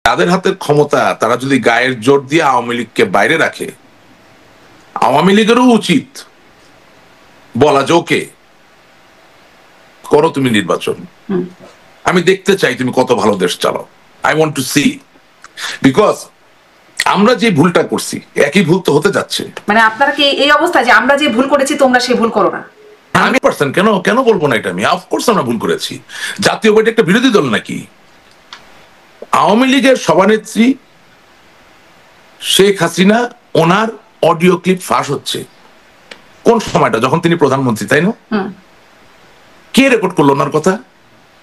তাদের হাতের ক্ষমতা, তারা যদি গায়ের জোর দিয়ে আওয়ামী লীগকে বাইরে রাখে, আওয়ামী লীগেরও উচিত বলা যে ওকে করো তুমি নির্বাচন, আমি দেখতে চাই তুমি কত ভালো দেশ চালাও, I want to see. Because আমরা যে ভুলটা করছি একই ভুল তো হতে যাচ্ছে। মানে আপনারা কি এই অবস্থা যে আমরা যে ভুল করেছি তোমরা সেই ভুল করো না? 100% কেন কেন বলবো না এটা আমি? অফকোর্স আমরা ভুল করেছি। জাতীয় পার্টি একটা বিরোধী দল নাকি? আওয়ামী লীগের সভানেত্রী শেখ হাসিনা, ওনার অডিও ক্লিপ ফাঁস হচ্ছে কোন সময়টা? যখন তিনি প্রধানমন্ত্রী, তাই না? কে রেকর্ড করলো ওনার কথা?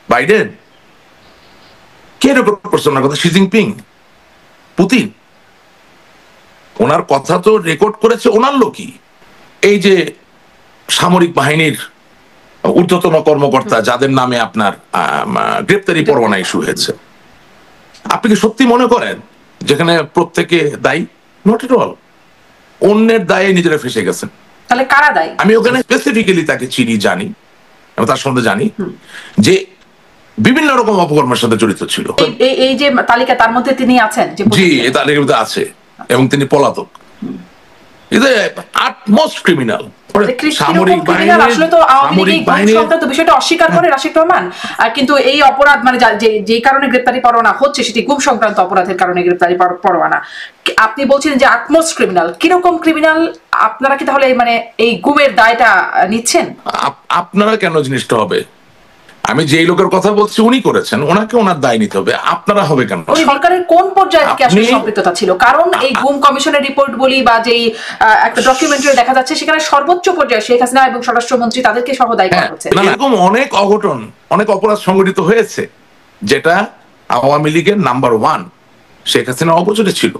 বাইডেন? কে রেকর্ড করছে ওনার কথা? Xi Jinping? পুতিন? ওনার কথা তো রেকর্ড করেছে ওনার লোকই। এই যে সামরিক বাহিনীর ঊর্ধ্বতন কর্মকর্তা যাদের নামে আপনার গ্রেপ্তারি পরোয়ানা ইস্যু হয়েছে, আপনি কি সত্যি মনে করেন যেখানে প্রত্যেকে দায়ী? Not at all. অন্যের দায়ে নিজেরা ফেসে গেছেন। তাহলে কারা দায়ী? আমি ওখানে স্পেসিফিক্যালি তাকে চিনি, জানি, তার সম্বন্ধে জানি যে বিভিন্ন রকম অপকর্মের সাথে জড়িত ছিল। এই যে তালিকা, তার মধ্যে তিনি আছেন? জি, এই তালিকার মধ্যে আছে এবং তিনি পলাতক। Utmost criminal. সামরিক বাহিনী বিষয়টা অস্বীকার করে রাশিদ রহমান, কিন্তু এই অপরাধ মানে যে কারণে গ্রেপ্তারি পরোয়ানা হচ্ছে সেটি গুম সংক্রান্ত অপরাধের কারণে গ্রেপ্তারি পরোয়ানা। আপনি বলছেন যে আটমোস্ট ক্রিমিনাল। কিরকম ক্রিমিনাল? আপনারা কি তাহলে মানে এই গুমের দায়টা নিচ্ছেন? আপনারা কেন জিনিসটা হবে? আমি যে লোকের কথা বলছি উনি করেছেন, ওনাকে ওনার দায় নিতে হবে। আপনারা হবে কেন? সরকারের কোন পর্যায়ে থেকে আসলে সম্পৃক্ততা ছিল? কারণ এই গুম কমিশনের রিপোর্ট বলি বা যেই একটা ডকুমেন্টারি দেখা যাচ্ছে সেখানে সর্বোচ্চ পর্যায়ে শেখ হাসিনা এবং স্বরাষ্ট্রমন্ত্রী তাদেরকে সহ দায়ী করা হচ্ছে। এরকম অনেক অঘটন, অনেক অপরাধ সংঘটিত হয়েছে যেটা আওয়ামী লীগের নাম্বার 1 শেখ হাসিনা অপচরে ছিল।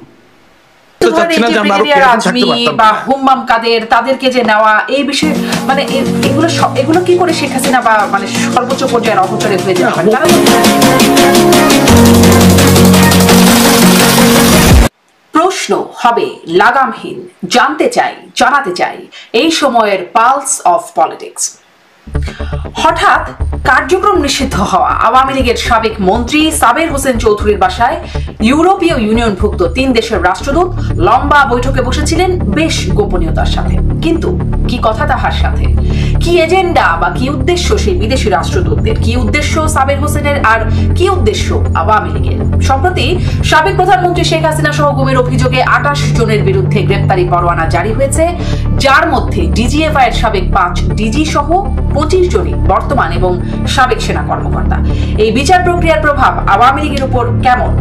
তাদেরকে যে নেওয়া, এই বিষয়ে মানে এগুলো কি করে শেখ হাসিনা বা মানে সর্বোচ্চ পর্যায়ের অপচরে হয়ে যেতে পারে? প্রশ্ন হবে লাগামহীন। জানতে চাই, জানাতে চাই এই সময়ের পালস অফ পলিটিক্স। হঠাৎ কার্যক্রম নিষিদ্ধ হওয়া আওয়ামী লীগের সাবেক মন্ত্রী সাবের হোসেন চৌধুরীর বাসায় ইউরোপীয় ইউনিয়নভুক্ত 3 দেশের রাষ্ট্রদূত লম্বা বৈঠকে বসেছিলেন বেশ গোপনীয়তার সাথে। কিন্তু কি কথা তাহার সাথে? কি এজেন্ডা বা কি উদ্দেশ্য সেই বিদেশি রাষ্ট্রদূতদের? কি উদ্দেশ্য সাবের হোসেনের আর কি উদ্দেশ্য আওয়ামী লীগের? সম্প্রতি সাবেক প্রধানমন্ত্রী শেখ হাসিনা সহ গুমের অভিযোগে 28 জনের বিরুদ্ধে গ্রেপ্তারি পরোয়ানা জারি হয়েছে, যার মধ্যে ডিজিএফআই এর সাবেক 5 ডিজি সহ 25 জনই বর্তমান এবং সাবেক সেনা কর্মকর্তা। এই বিচার প্রক্রিয়ার প্রভাব আওয়ামী লীগের উপর কেমন?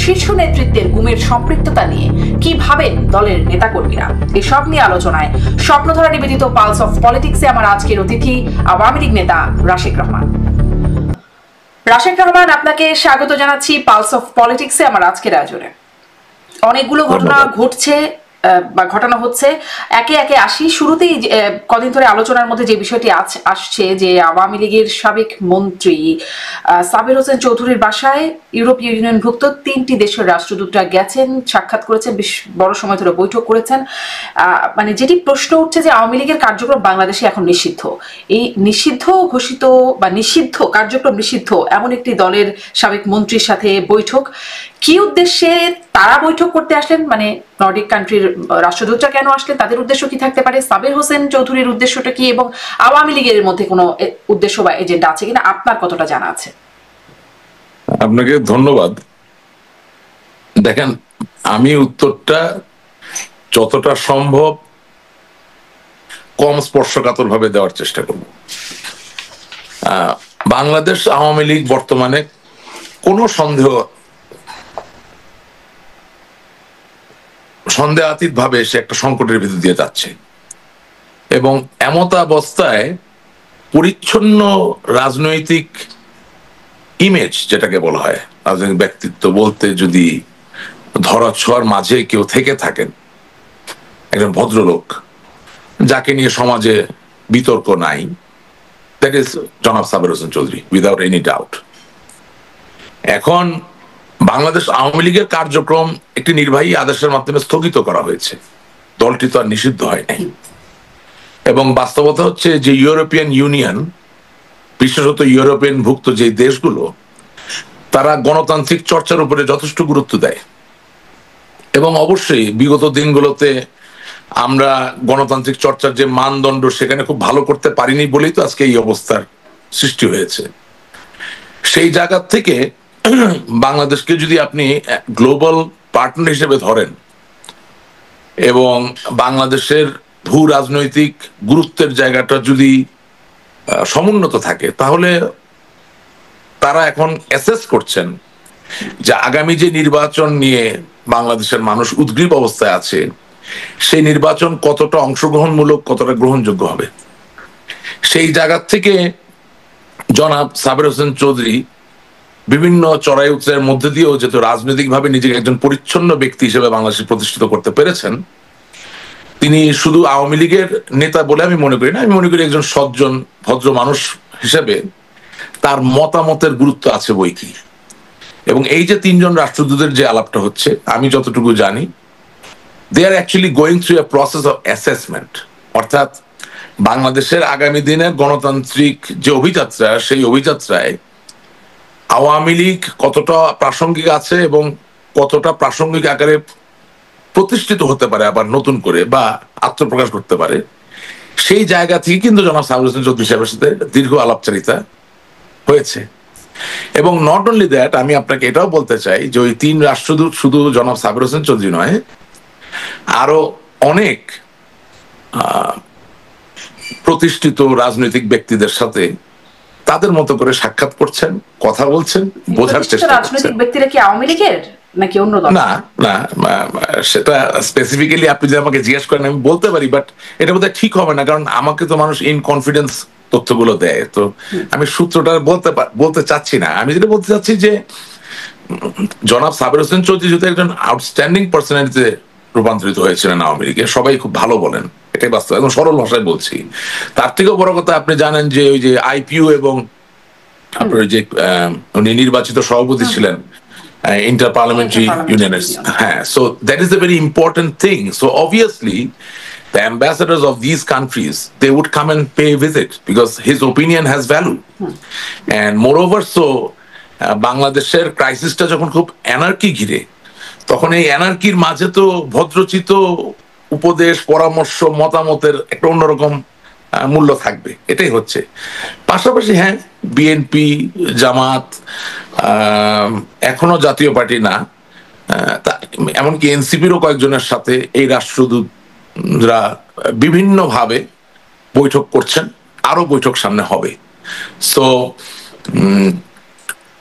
শীর্ষ নেতৃত্বের গুমের সম্পৃক্ততা নিয়ে কি ভাবেন দলের নেতাকর্মীরা? এসব নিয়ে আলোচনায় স্বপ্নধারা নিবেদিত পালস অফ পলিটিক্সে আমার আজকের অতিথি আওয়ামী লীগ নেতা রাশিদ রহমান। রাশিদ রহমান, আপনাকে স্বাগত জানাচ্ছি পালস অফ পলিটিক্সে আমার আজকের আয়োজনে। অনেকগুলো ঘটনা ঘটছে বা ঘটানো হচ্ছে, একে একে আসি। শুরুতেই কদিন ধরে আলোচনার মধ্যে যে বিষয়টি আসছে যে আওয়ামী লীগের সাবেক মন্ত্রী সাবের হোসেন চৌধুরীর বাসায় ইউরোপীয় ইউনিয়নভুক্ত 3টি দেশের রাষ্ট্রদূতরা গেছেন, সাক্ষাৎ করেছেন, বেশ বড় সময় ধরে বৈঠক করেছেন। মানে যেটি প্রশ্ন উঠছে যে আওয়ামী লীগের কার্যক্রম বাংলাদেশে এখন নিষিদ্ধ। এই নিষিদ্ধ ঘোষিত বা নিষিদ্ধ কার্যক্রম নিষিদ্ধ এমন একটি দলের সাবেক মন্ত্রীর সাথে বৈঠক, কি উদ্দেশ্যে তারা বৈঠক করতে আসলেন? মানে নর্ডিক কান্ট্রির রাষ্ট্রদূতরা কেন আসলেন? তাদের উদ্দেশ্য কি থাকতে পারে? সাবের হোসেন চৌধুরীর উদ্দেশ্যটা কি? এবং আওয়ামী লীগের মধ্যে কোনো উদ্দেশ্য বা এজেন্ডা আছে কিনা আপনার কতটা জানা আছে? আপনাকে ধন্যবাদ। দেখেন, আমি উত্তরটা যতটা সম্ভব কম স্পর্শকাতর ভাবে দেওয়ার চেষ্টা করব। বাংলাদেশ আওয়ামী লীগ বর্তমানে কোনো সন্দেহাতীত ভাবে সে একটা সংকটের ভিতর দিয়ে যাচ্ছে এবং এমত অবস্থায় পরিচ্ছন্ন রাজনৈতিক ইমেজ, যেটাকে বলা হয় রাজনৈতিক ব্যক্তিত্ব বলতে, যদি ধরাছোঁয়ার মাঝে কেউ থেকে থাকেন, একজন ভদ্রলোক যাকে নিয়ে সমাজে বিতর্ক নাই, দ্যাট ইজ জনাব Saber Hossain Chowdhury, without any doubt. এখন বাংলাদেশ আওয়ামী লীগের কার্যক্রম একটি নির্বাহী আদেশের মাধ্যমে স্থগিত করা হয়েছে, দলটি তো আর নিষিদ্ধ হয় নাই। এবং বাস্তবতা হচ্ছে যে ইউরোপিয়ান ইউনিয়ন, বিশেষত ইউরোপিয়ান ভুক্ত যে দেশগুলো, তারা গণতান্ত্রিক চর্চার উপরে যথেষ্ট গুরুত্ব দেয়, এবং অবশ্যই বিগত দিনগুলোতে আমরা গণতান্ত্রিক চর্চার যে মানদণ্ড সেখানে খুব ভালো করতে পারিনি বলেই তো আজকে এই অবস্থার সৃষ্টি হয়েছে। সেই জায়গা থেকে বাংলাদেশকে যদি আপনি গ্লোবাল পার্টনার হিসেবে ধরেন এবং বাংলাদেশের ভূ রাজনৈতিক গুরুত্বের জায়গাটা যদি সমুন্নত থাকে, তাহলে তারা এখন অ্যাসেস করছেন যে আগামী যে নির্বাচন নিয়ে বাংলাদেশের মানুষ উদ্গ্রীব অবস্থায় আছে, সেই নির্বাচন কতটা অংশগ্রহণমূলক, কতটা গ্রহণযোগ্য হবে। সেই জায়গা থেকে জনাব সাবের হোসেন চৌধুরী বিভিন্ন চড়াই উৎসাহের মধ্যে দিয়েও যেহেতু রাজনৈতিকভাবে নিজেকে একজন পরিচ্ছন্ন ব্যক্তি হিসেবে বাংলাদেশে প্রতিষ্ঠিত করতে পেরেছেন, তিনি শুধু আওয়ামী লীগের নেতা বলে আমি মনে করি না, আমি মনে করি একজন সজ্জন ভদ্র মানুষ হিসেবে তার মতামতের গুরুত্ব আছে বই কি। এবং এই যে তিনজন রাষ্ট্রদূতের যে আলাপটা হচ্ছে, আমি যতটুকু জানি they are actually going through a process of assessment, অর্থাৎ বাংলাদেশের আগামী দিনের গণতান্ত্রিক যে অভিযাত্রা, সেই অভিযাত্রায় আওয়ামী লীগ কতটা প্রাসঙ্গিক আছে এবং কতটা প্রাসঙ্গিক আকারে প্রতিষ্ঠিত হতে পারে আবার নতুন করে বা আত্মপ্রকাশ করতে পারে, সেই জায়গা থেকে কিন্তু জনাব সাবের হোসেন চৌধুরী সাহেবের সাথে দীর্ঘ আলাপচারিতা হয়েছে। এবং নট অনলি দ্যাট, আমি আপনাকে এটাও বলতে চাই যে ওই তিন রাষ্ট্রদূত শুধু জনাব সাবের হোসেন চৌধুরী নয়, আরো অনেক প্রতিষ্ঠিত রাজনৈতিক ব্যক্তিদের সাথে তাদের মতো করে সাক্ষাৎ করছেন, কথা বলছেন, বোঝার চেষ্টা করছেন। রাজনৈতিক ব্যক্তিরা কি আওয়ামী লীগের নাকি অন্য দল? না না, সেটা স্পেসিফিক্যালি আপনি যদি আমাকে জিজ্ঞেস করেন আমি বলতে পারি, বাট এটা বোধহয় ঠিক হবে না, কারণ আমাকে তো মানুষ ইন কনফিডেন্স তথ্যগুলো দেয়, তো আমি সূত্রটা বলতে চাচ্ছি না। আমি যেটা বলতে চাচ্ছি যে জনাব সাবের হোসেন চৌধুরী যদি একজন আউটস্ট্যান্ডিং পার্সোনালিটিতে রূপান্তরিত হয়েছিলেন আওয়ামী লীগে, সবাই খুব ভালো বলেন, এটাই বাস্তব, একদম সরল ভাষায় বলছি। তার থেকেও বড় কথা, আপনি জানেন যে ওই যে আইপিইউ এবং আপনার যে উনি নির্বাচিত সভাপতি ছিলেন ইন্টার পার্লামেন্টারি ইউনিয়নের, হ্যাঁ, so that is a very important thing. So obviously the ambassadors of these countries, they would come and pay a visit because his opinion has value. And moreover, so বাংলাদেশের ক্রাইসিসটা যখন খুব anarchy ঘিরে, তখন এই অ্যানার্কির মাঝে তো ভদ্রচিত উপদেশ, পরামর্শ, মতামতের একটা অন্যরকম মূল্য থাকবে, এটাই হচ্ছে। পাশাপাশি হ্যাঁ, বিএনপি, জামাত, এখনো জাতীয় পার্টি না, এমনকি এনসিপিরও কয়েকজনের সাথে এই রাষ্ট্রদূতরা বিভিন্নভাবে বৈঠক করছেন, আরো বৈঠক সামনে হবে। সো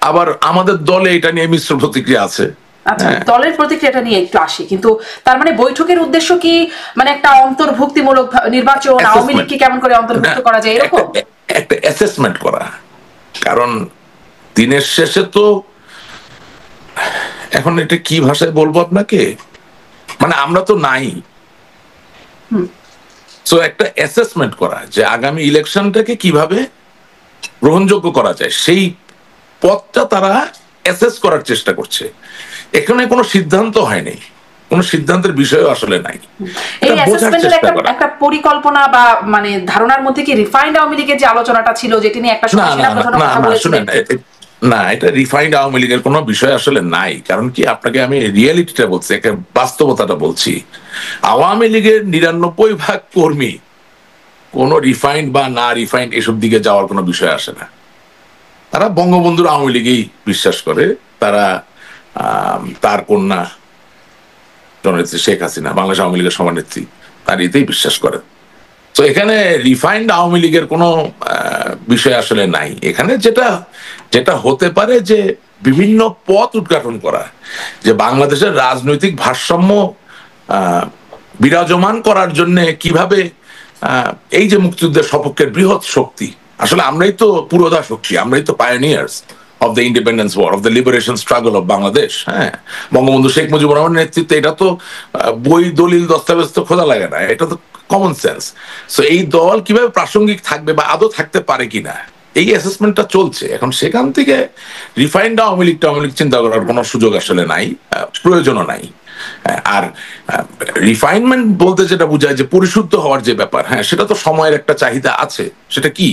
আবার আমাদের দলে এটা নিয়ে মিশ্র প্রতিক্রিয়া আছে। আচ্ছা, দলের প্রতিক্রিয়াটা নিয়ে একটু আসি, কিন্তু তার মানে বৈঠকের উদ্দেশ্য কি মানে একটা অন্তর্ভুক্তিমূলক নির্বাচন, আওয়ামী লীগকে কেমন করে অন্তর্ভুক্ত করা যায় এরকম একটা অ্যাসেসমেন্ট করা? কারণ দিনের শেষে তো এখন এটা কি ভাষায় বলবো আপনাকে, মানে আমরা তো নাই, সো একটা অ্যাসেসমেন্ট করা যে আগামী ইলেকশনটাকে কিভাবে গ্রহণযোগ্য করা যায়, সেই পথটা তারা অ্যাসেস করার চেষ্টা করছে। এখানে কোনো সিদ্ধান্ত হয়নি, কোনো সিদ্ধান্তের বিষয় আসলে নাই। এই অ্যাসেসমেন্টের একটা পরিকল্পনা বা মানে ধারণার মধ্যে কি রিফাইন্ড আওয়ামী লীগের যে আলোচনাটা ছিল, যেটি নিয়ে একটা সময় সেনাপ্রধান কথা বলেছিলেন, না, এটা রিফাইন্ড আওয়ামী লীগের কোনো বিষয় আসলে নাই। কারণ কি, আপনাকে আমি রিয়েলিটিটা বলছি, একটা বাস্তবতাটা বলছি। আওয়ামী লীগের ৯৯% কর্মী কোনো রিফাইন্ড বা না রিফাইন্ড এসব দিকে যাওয়ার কোনো বিষয় আসে না। তারা বঙ্গবন্ধুর আওয়ামী লীগেই বিশ্বাস করে, তারা তার কন্যা জননেত্রী শেখ হাসিনা, বাংলাদেশ আওয়ামী লীগের সভানেত্রী, তার এতেই বিশ্বাস করে। তো এখানে রিফাইন্ড আওয়ামী লীগের কোনো বিষয় আসলে নাই। এখানে যেটা হতে পারে যে বিভিন্ন পথ উদ্ঘাটন করা, যে বাংলাদেশের রাজনৈতিক ভারসাম্য বিরাজমান করার জন্য কিভাবে এই যে মুক্তিযুদ্ধের সপক্ষের বৃহৎ শক্তি, আসলে আমরাই তো পুরোধা শক্তি, আমরাই তো pioneers of the independence war, of the liberation struggle of Bangladesh. হ্যাঁ, বঙ্গবন্ধু শেখ মুজিবুর রহমানের নেতৃত্বে, এটা তো বই দলিল দস্তাবেজ তো খোঁজা লাগে না, এটা তো কমন সেন্স। সো এই দল কিভাবে প্রাসঙ্গিক থাকবে বা আদৌ থাকতে পারে কিনা, এই অ্যাসেসমেন্টটা চলছে। এখন সেখান থেকে রিফাইন্ড আওয়ামী লীগ চিন্তা করার কোনো সুযোগ আসলে নাই, প্রয়োজনও নাই। আর রিফাইনমেন্ট বলতে যেটা বোঝায় যে পরিশুদ্ধ হওয়ার যে ব্যাপার, হ্যাঁ সেটা তো সময়ের একটা চাহিদা আছে। সেটা কি?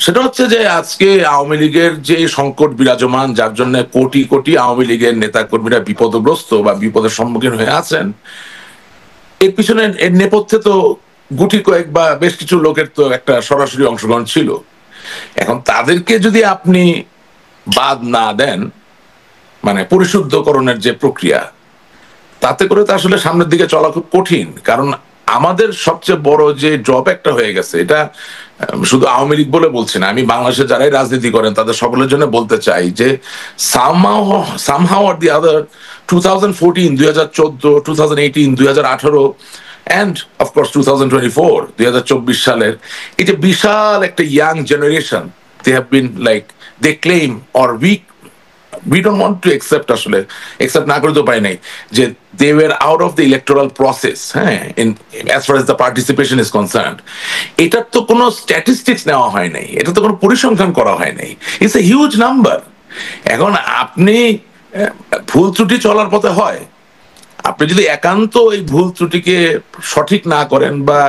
সেটা হচ্ছে যে আজকে আওয়ামী লীগের যে সংকট বিরাজমান, যার জন্য কোটি কোটি আওয়ামী লীগের নেতা কর্মীরা বিপদগ্রস্ত বা বিপদের সম্মুখীন হয়ে আছেন, এর পিছনে এর নেপথ্যে তো গুটি কয়েক বা বেশ কিছু লোকের তো একটা সরাসরি অংশগ্রহণ ছিল। এখন তাদেরকে যদি আপনি বাদ না দেন, মানে পরিশুদ্ধকরণের যে প্রক্রিয়া, তাতে করে তো আসলে সামনের দিকে চলা খুব কঠিন। কারণ আমাদের সবচেয়ে বড় যে ড্রব্যাকটা হয়ে গেছে, এটা শুধু আওয়ামী লীগ বলে বলছি না, আমি বাংলাদেশে যারাই রাজনীতি করেন তাদের সকলের জন্য বলতে চাই যে somehow or the other 2014, 2014, 2018, 2018 and of course 2024, 2024 সালের এই যে বিশাল একটা young generation, they have been like, they claim or we don't want to accept, আসলে accept না করে তো পাই নাই, যে they were out of the electoral process, হ্যাঁ, in as far as the participation is concerned. এটার তো কোনো স্ট্যাটিস্টিক্স নেওয়া হয় নাই, এটা তো কোনো পরিসংখ্যান করা হয় নাই। It's a huge number. এখন আপনি ভুল ত্রুটি চলার পথে হয়, আপনি যদি একান্ত এই ভুল ত্রুটিকে সঠিক না করেন বা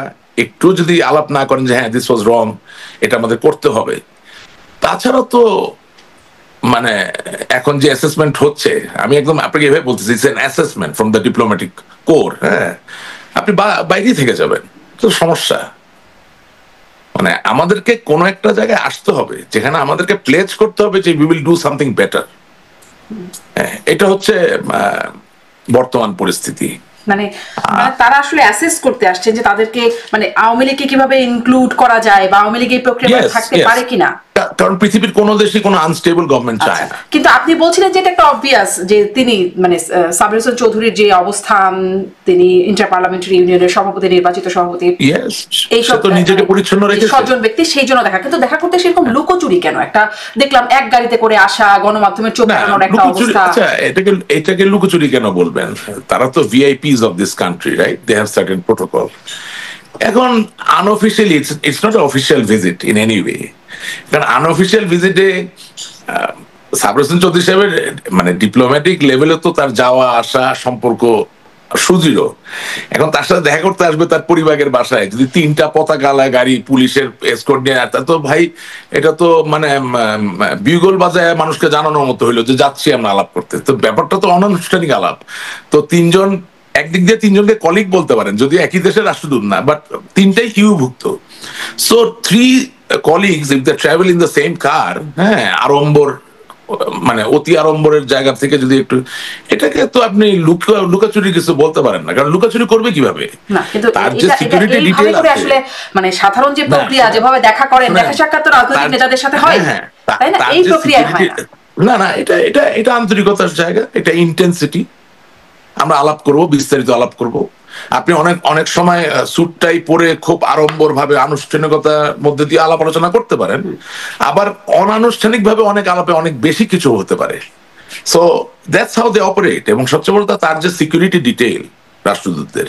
একটু যদি আলাপ না করেন যে হ্যাঁ দিস ওয়াজ রং, এটা আমাদের করতে হবে, তাছাড়া তো মানে এখন যে অ্যাসেসমেন্ট হচ্ছে, আমি একদম আপনাকে এভাবে বলতেছি, it's an assessment from the diplomatic core. হ্যাঁ, আপনি বাইরে থেকে যাবেন তো সমস্যা। মানে আমাদেরকে কোনো একটা জায়গায় আসতে হবে যেখানে আমাদেরকে প্লেজ করতে হবে যে we will do something better. এটা হচ্ছে বর্তমান পরিস্থিতি। মানে তারা আসলে অ্যাসেস করতে আসছে যে তাদেরকে মানে আওয়ামী লীগকে কিভাবে ইনক্লুড করা যায় বা আওয়ামী লীগ এই প্রক্রিয়ায় থাকতে পারে কিনা। কারণ পৃথিবীর কোন দেশে কোনো আনস্টেবল গভর্নমেন্ট চায় না। কিন্তু আপনি বলছিলেন যে এটা একটা অবভিয়াস, যে তিনি মানে সাবির হোসেন চৌধুরীর যে অবস্থান, তিনি ইন্টার পার্লামেন্টারি ইউনিয়নের সভাপতি, নির্বাচিত সভাপতি, এই সব তো নিজেকে পরিচ্ছন্ন রেখেছে সজ্জন ব্যক্তি, সেই জন্য কিন্তু দেখা করতে সেরকম লুকোচুরি কেন? একটা দেখলাম এক গাড়িতে করে আসা, গণমাধ্যমের চোখ এড়ানোর একটা অবস্থা। আচ্ছা, এটাকে লুকোচুরি কেন বলবেন? তারা তো VIPs of this country, right? They have certain protocol. এখন unofficially it's not official visit in any way. কারণ আনঅফিশিয়াল ভিজিটে সাবির হোসেন চৌধুরী সাহেবের মানে ডিপ্লোম্যাটিক লেভেলে তো তার যাওয়া আসা সম্পর্ক সুদৃঢ়। এখন তার সাথে দেখা করতে আসবে তার পরিবারের বাসায়, যদি 3টা পতাকালা গাড়ি পুলিশের এসকর্ট নিয়ে, তা তো ভাই এটা তো মানে বিউগল বাজায় মানুষকে জানানোর মতো হইলো যে যাচ্ছি আমরা আলাপ করতে। তো ব্যাপারটা তো অনানুষ্ঠানিক আলাপ। তো একদিক দিয়ে 3জনকে কলিগ বলতে পারেন, যদিও একই দেশের রাষ্ট্রদূত না, বাট 3টাই কিউভুক্ত। So 3 colleagues if they travel in the same car, হ্যাঁ, আড়ম্বর মানে অতি আড়ম্বরের জায়গা থেকে যদি একটু, এটাকে তো আপনি লুকাচুরি কিছু বলতে পারেন না। কারণ লুকাচুরি করবে কিভাবে? তার যে সিকিউরিটি ডিটেইল আছে, আসলে মানে সাধারণ যে প্রক্রিয়া, যেভাবে দেখা করেন, দেখা সাক্ষাৎ তো রাজনৈতিক নেতাদের সাথে হয়, তাই না? এই প্রক্রিয়ায় হয় না। না, এটা আন্তরিকতার জায়গা, এটা ইন্টেন্সিটি। আমরা আলাপ করব, বিস্তারিত আলাপ করব। আপনি অনেক সময় স্যুটটাই পরে খুব আড়ম্বর ভাবে আনুষ্ঠানিকতার মধ্যে দিয়ে আলাপ আলোচনা করতে পারেন, আবার অনানুষ্ঠানিক ভাবে অনেক আলাপে অনেক বেশি কিছু হতে পারে। So that's how they operate. এবং সবচেয়ে বড় তার যে সিকিউরিটি ডিটেইল রাষ্ট্রদূতদের,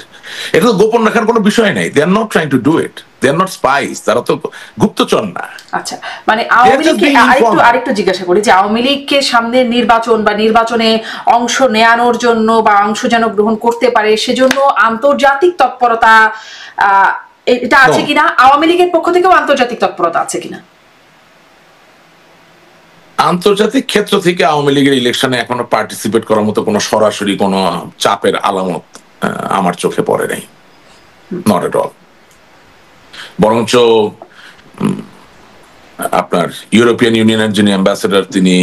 এটা তো গোপন রাখার কোনো বিষয় নাই। They are not trying to do it, they are not spies, তারা তো গুপ্তচর না। আচ্ছা, মানে আওয়ামী লীগকে আরেকটু জিজ্ঞাসা করি যে আওয়ামী লীগকে সামনে নির্বাচন বা নির্বাচনে অংশ নেয়ানোর জন্য বা অংশ যেন গ্রহণ করতে পারে, সেজন্য আন্তর্জাতিক তৎপরতা এটা আছে কিনা? আওয়ামী লীগের পক্ষ থেকেও আন্তর্জাতিক তৎপরতা আছে কিনা? আন্তর্জাতিক ক্ষেত্র থেকে আওয়ামী লীগের ইলেকশনে এখনো পার্টিসিপেট করার মতো কোনো সরাসরি কোনো চাপের আলামত আমার চোখে পড়ে নাই, নট এট অল। বরঞ্চ আপনার ইউরোপিয়ান ইউনিয়নের যিনি অ্যাম্বাসেডর, তিনি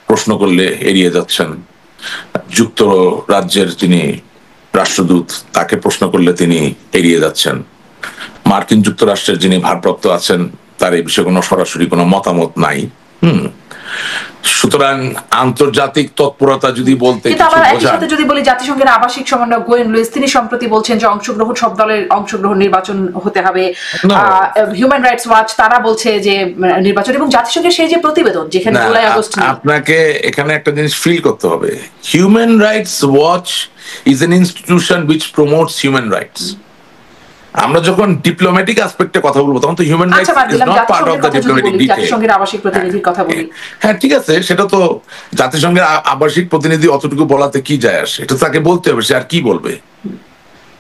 প্রশ্ন করলে এড়িয়ে যাচ্ছেন। যুক্তরাজ্যের যিনি রাষ্ট্রদূত, তাকে প্রশ্ন করলে তিনি এড়িয়ে যাচ্ছেন। মার্কিন যুক্তরাষ্ট্রের যিনি ভারপ্রাপ্ত আছেন, তার এই বিষয়ে কোনো সরাসরি কোনো মতামত নাই। সুতরাং আন্তর্জাতিক তৎপরতা যদি বলতে, যদি বলি জাতিসংঘের আবাসিক সমন্বয়ক গোয়েন লুইস, তিনি সম্প্রতি বলছেন যে অংশগ্রহণ, সব দলের অংশগ্রহণ, নির্বাচন হতে হবে। হিউম্যান রাইটস ওয়াচ তারা বলছে যে নির্বাচন, এবং জাতিসংঘের সেই যে প্রতিবেদন যেখানে জুলাই আগস্ট, আপনাকে এখানে একটা জিনিস ফিল করতে হবে, human rights watch is an institution which promotes human rights. আমরা যখন ডিপ্লোম্যাটিক অ্যাসপেক্টে কথা বলবো তখন তো human rights is not part of the diplomatic detail. জাতিসংঘের আবাসিক প্রতিনিধির কথা বলি, হ্যাঁ ঠিক আছে, সেটা তো জাতিসংঘের আবাসিক প্রতিনিধি অতটুকু বলাতে কি যায় আসে, এটা তাকে বলতে হবে, সে আর কি বলবে,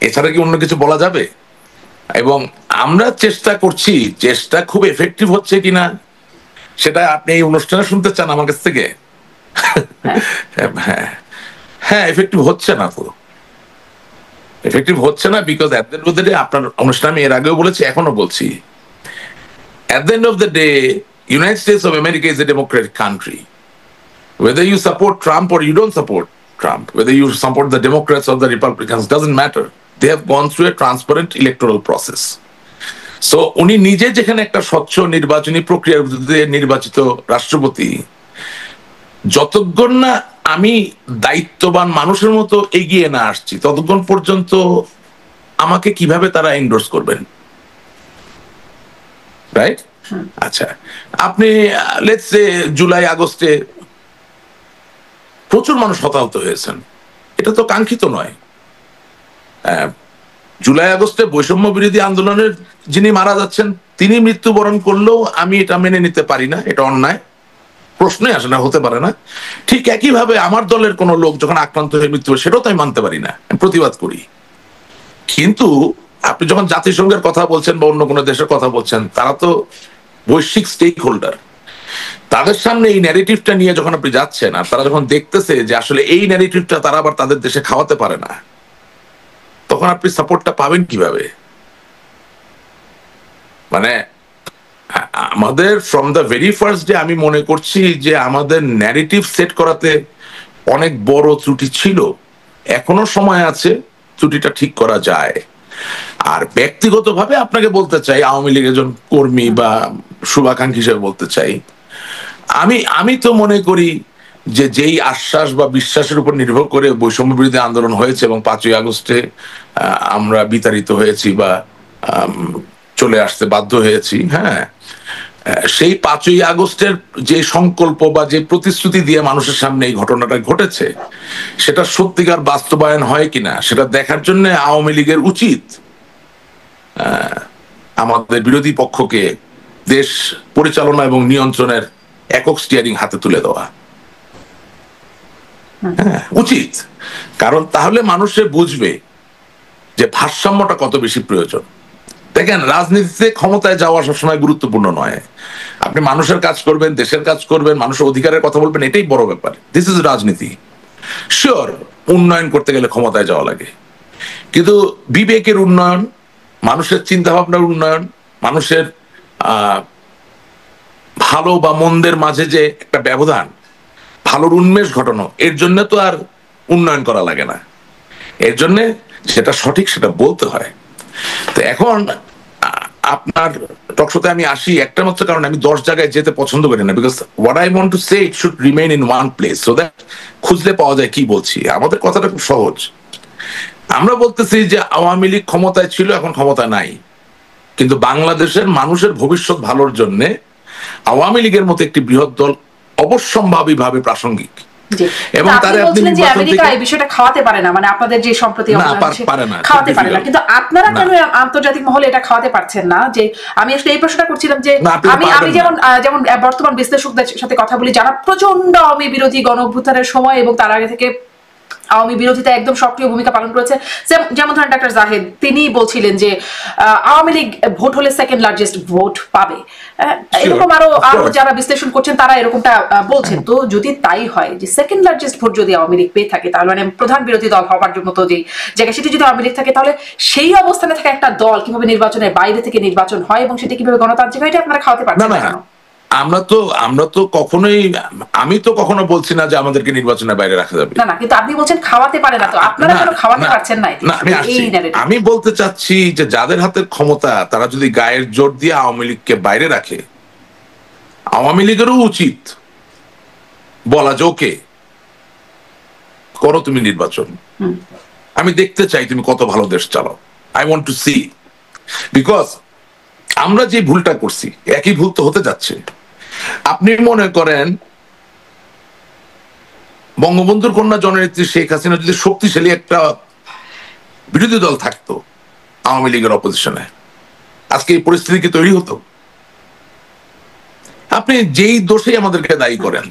এছাড়া কি অন্য কিছু বলা যাবে? এবং আমরা চেষ্টা করছি, চেষ্টা খুব এফেক্টিভ হচ্ছে কিনা সেটা আপনি এই অনুষ্ঠানে শুনতে চান আমার কাছ থেকে? হ্যাঁ হ্যাঁ, এফেক্টিভ হচ্ছে না, তো এফেক্টিভ হচ্ছে না because at the end of the day, আপনার অনুষ্ঠানে আমি এর আগেও বলেছি, এখনো বলছি, at the end of the day, United States of America is a democratic country. Whether you support Trump or you don't support Trump, whether you support the Democrats or the Republicans, doesn't matter. They have gone through a transparent electoral process. So, উনি নিজে যেখানে একটা স্বচ্ছ নির্বাচনী প্রক্রিয়ার মধ্যে নির্বাচিত রাষ্ট্রপতি, যতক্ষণ না আমি দায়িত্ববান মানুষের মতো এগিয়ে না আসছি, ততক্ষণ পর্যন্ত আমাকে কিভাবে তারা এন্ডোর্স করবেন? রাইট? আচ্ছা, আপনি লেটস সে জুলাই আগস্টে প্রচুর মানুষ হতাহত হয়েছেন, এটা তো কাঙ্ক্ষিত নয়। জুলাই আগস্টে বৈষম্য বিরোধী আন্দোলনের যিনি মারা যাচ্ছেন তিনি মৃত্যুবরণ করলেও আমি এটা মেনে নিতে পারি না, এটা অন্যায়, প্রশ্নই আসে না, হতে পারে না। ঠিক একইভাবে আমার দলের কোনো লোক যখন আক্রান্ত হয়ে মৃত্যু হয় সেটাও তো আমি মানতে পারি না, আমি প্রতিবাদ করি। কিন্তু আপনি যখন জাতিসংঘের কথা বলছেন বা অন্য কোনো দেশের কথা বলছেন, তারা তো বৈশ্বিক স্টেক হোল্ডার, তাদের সামনে এই ন্যারেটিভটা নিয়ে যখন আপনি যাচ্ছেন আর তারা যখন দেখতেছে যে আসলে এই ন্যারেটিভটা তারা আবার তাদের দেশে খাওয়াতে পারে না, তখন আপনি সাপোর্টটা পাবেন কিভাবে? মানে আমাদের from the very first day আমি মনে করছি যে আমাদের ন্যারেটিভ সেট করাতে অনেক বড় ত্রুটি ছিল, এখনো সময় আছে ত্রুটিটা ঠিক করা যায়। আর ব্যক্তিগতভাবে আপনাকে বলতে চাই, আওয়ামী লীগের একজন কর্মী বা শুভাকাঙ্ক্ষী হিসেবে বলতে চাই, আমি তো মনে করি যে যেই আশ্বাস বা বিশ্বাসের উপর নির্ভর করে বৈষম্য বিরোধী আন্দোলন হয়েছে এবং 5ই আগস্টে আমরা বিতাড়িত হয়েছি বা চলে আসতে বাধ্য হয়েছি, হ্যাঁ, সেই 5ই আগস্টের যে সংকল্প বা যে প্রতিশ্রুতি দিয়ে মানুষের সামনে এই ঘটনাটা ঘটেছে, সেটা সত্যিকার বাস্তবায়ন হয় কিনা সেটা দেখার জন্য আওয়ামী লীগের উচিত আমাদের বিরোধী পক্ষকে দেশ পরিচালনা এবং নিয়ন্ত্রণের একক স্টিয়ারিং হাতে তুলে দেওয়া। হ্যাঁ, উচিত, কারণ তাহলে মানুষে বুঝবে যে ভারসাম্যটা কত বেশি প্রয়োজন। দেখেন, রাজনীতিতে ক্ষমতায় যাওয়া সবসময় গুরুত্বপূর্ণ নয়, আপনি মানুষের কাজ করবেন, দেশের কাজ করবেন, মানুষের অধিকারের কথা বলবেন, এটাই বড় ব্যাপার। দিস ইজ রাজনীতি। শিওর, উন্নয়ন করতে গেলে ক্ষমতায় যাওয়া লাগে, কিন্তু বিবেকের উন্নয়ন, মানুষের চিন্তা ভাবনার উন্নয়ন, মানুষের ভালো বা মন্দের মাঝে যে একটা ব্যবধান, ভালোর উন্মেষ ঘটানো, এর জন্য তো আর উন্নয়ন করা লাগে না, এর জন্য সেটা সঠিক সেটা বলতে হয়। তো এখন আপনার টকশোতে আমি আসি একটা মাত্র কারণ, আমি 10 জায়গায় যেতে পছন্দ করি না, because what I want to say it should remain in one place, so that খুঁজলে পাওয়া যায় কি বলছি। আমাদের কথাটা খুব সহজ, আমরা বলতেছি যে আওয়ামী লীগ ক্ষমতায় ছিল, এখন ক্ষমতা নাই, কিন্তু বাংলাদেশের মানুষের ভবিষ্যৎ ভালোর জন্য আওয়ামী লীগের মতো একটি বৃহৎ দল অবশ্যম্ভাবীভাবে প্রাসঙ্গিক। এবং বলছিলেন যে আমেরিকা এই বিষয়টা খাওয়াতে পারে না, মানে আপনাদের যে সম্প্রতি খাওয়াতে পারে না, কিন্তু আপনারা কেন আন্তর্জাতিক মহলে এটা খাওয়াতে পারছেন না? যে আমি আসলে এই প্রশ্নটা করছিলাম যে আমি যেমন বর্তমান বিশ্লেষকদের সাথে কথা বলি যারা প্রচন্ড আওয়ামী বিরোধী গণ অভ্যুত্থানের সময় এবং তার আগে থেকে আওয়ামী বিরোধিতা একদম সক্রিয় ভূমিকা পালন করেছে, যেমন ধরেন ডাক্তার জাহেদ, তিনি বলছিলেন যে আওয়ামী লীগ ভোট হলে সেকেন্ড লার্জেস্ট ভোট পাবে, এরকম আরো যারা বিশ্লেষণ করছেন তারা এরকমটা বলছেন। তো যদি তাই হয় যে সেকেন্ড লার্জেস্ট ভোট যদি আওয়ামী লীগ পেয়ে থাকে, তাহলে মানে প্রধান বিরোধী দল হওয়ার জন্য তো যে জায়গায় সেটি যদি আওয়ামী লীগ থাকে, তাহলে সেই অবস্থানে থাকা একটা দল কিভাবে নির্বাচনের বাইরে থেকে নির্বাচন হয় এবং সেটি কিভাবে গণতান্ত্রিক হয়, এটা আপনারা খাওয়াতে পারছেন না? আমরা তো কখনোই, আমি তো কখনো বলছি না যে আমাদেরকে নির্বাচনের বাইরে রাখা যাবে না, কিন্তু আপনি বলছেন খাওয়াতে পারে না, তো আপনারা কেন খাওয়াতে পারছেন না? আমি বলতে চাচ্ছি যে যাদের হাতের ক্ষমতা তারা যদি গায়ের জোর দিয়ে আওয়ামী লীগকে বাইরে রাখে, আওয়ামী লীগেরও উচিত বলা যে ওকে করো তুমি নির্বাচন, আমি দেখতে চাই তুমি কত ভালো দেশ চালাও, I want to see. Because আমরা যে ভুলটা করছি একই ভুল তো হতে যাচ্ছে। আপনি মনে করেন বঙ্গবন্ধুর কন্যা জননেত্রী শেখ হাসিনা যদি শক্তিশালী একটা বিরোধী দল থাকতো, আওয়ামী লীগের অপোজিশনে, আজকে এই পরিস্থিতি কি তৈরি হতো? আপনি যেই দোষেই আমাদেরকে দায়ী করেন,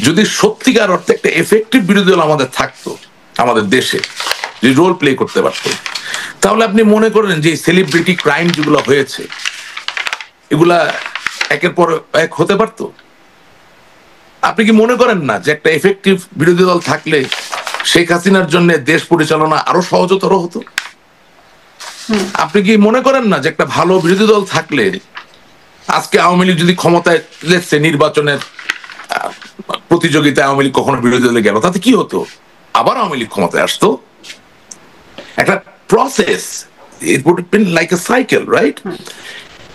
যদি সত্যিকার অর্থে একটা এফেক্টিভ বিরোধী দল আমাদের থাকতো, আমাদের দেশে যে রোল প্লে করতে পারতো, তাহলে আপনি মনে করেন যে সেলিব্রিটি ক্রাইম যেগুলো হয়েছে এগুলা একের পর এক হতে পারতো? আপনি কি মনে করেন না যে একটা এফেক্টিভ বিরোধী দল থাকলে শেখ হাসিনার জন্য দেশ পরিচালনা আরো সহজতর হতো? আপনি কি মনে করেন না যে একটা ভালো বিরোধী দল থাকলে আজকে আওয়ামী লীগ যদি ক্ষমতায় লেগছে, নির্বাচনের প্রতিযোগিতায় আওয়ামী লীগ কখনো বিরোধী দলে গেল, তাতে কি হতো? আবার আওয়ামী লীগ ক্ষমতায় আসতো। একটা process, it would been like a cycle, right?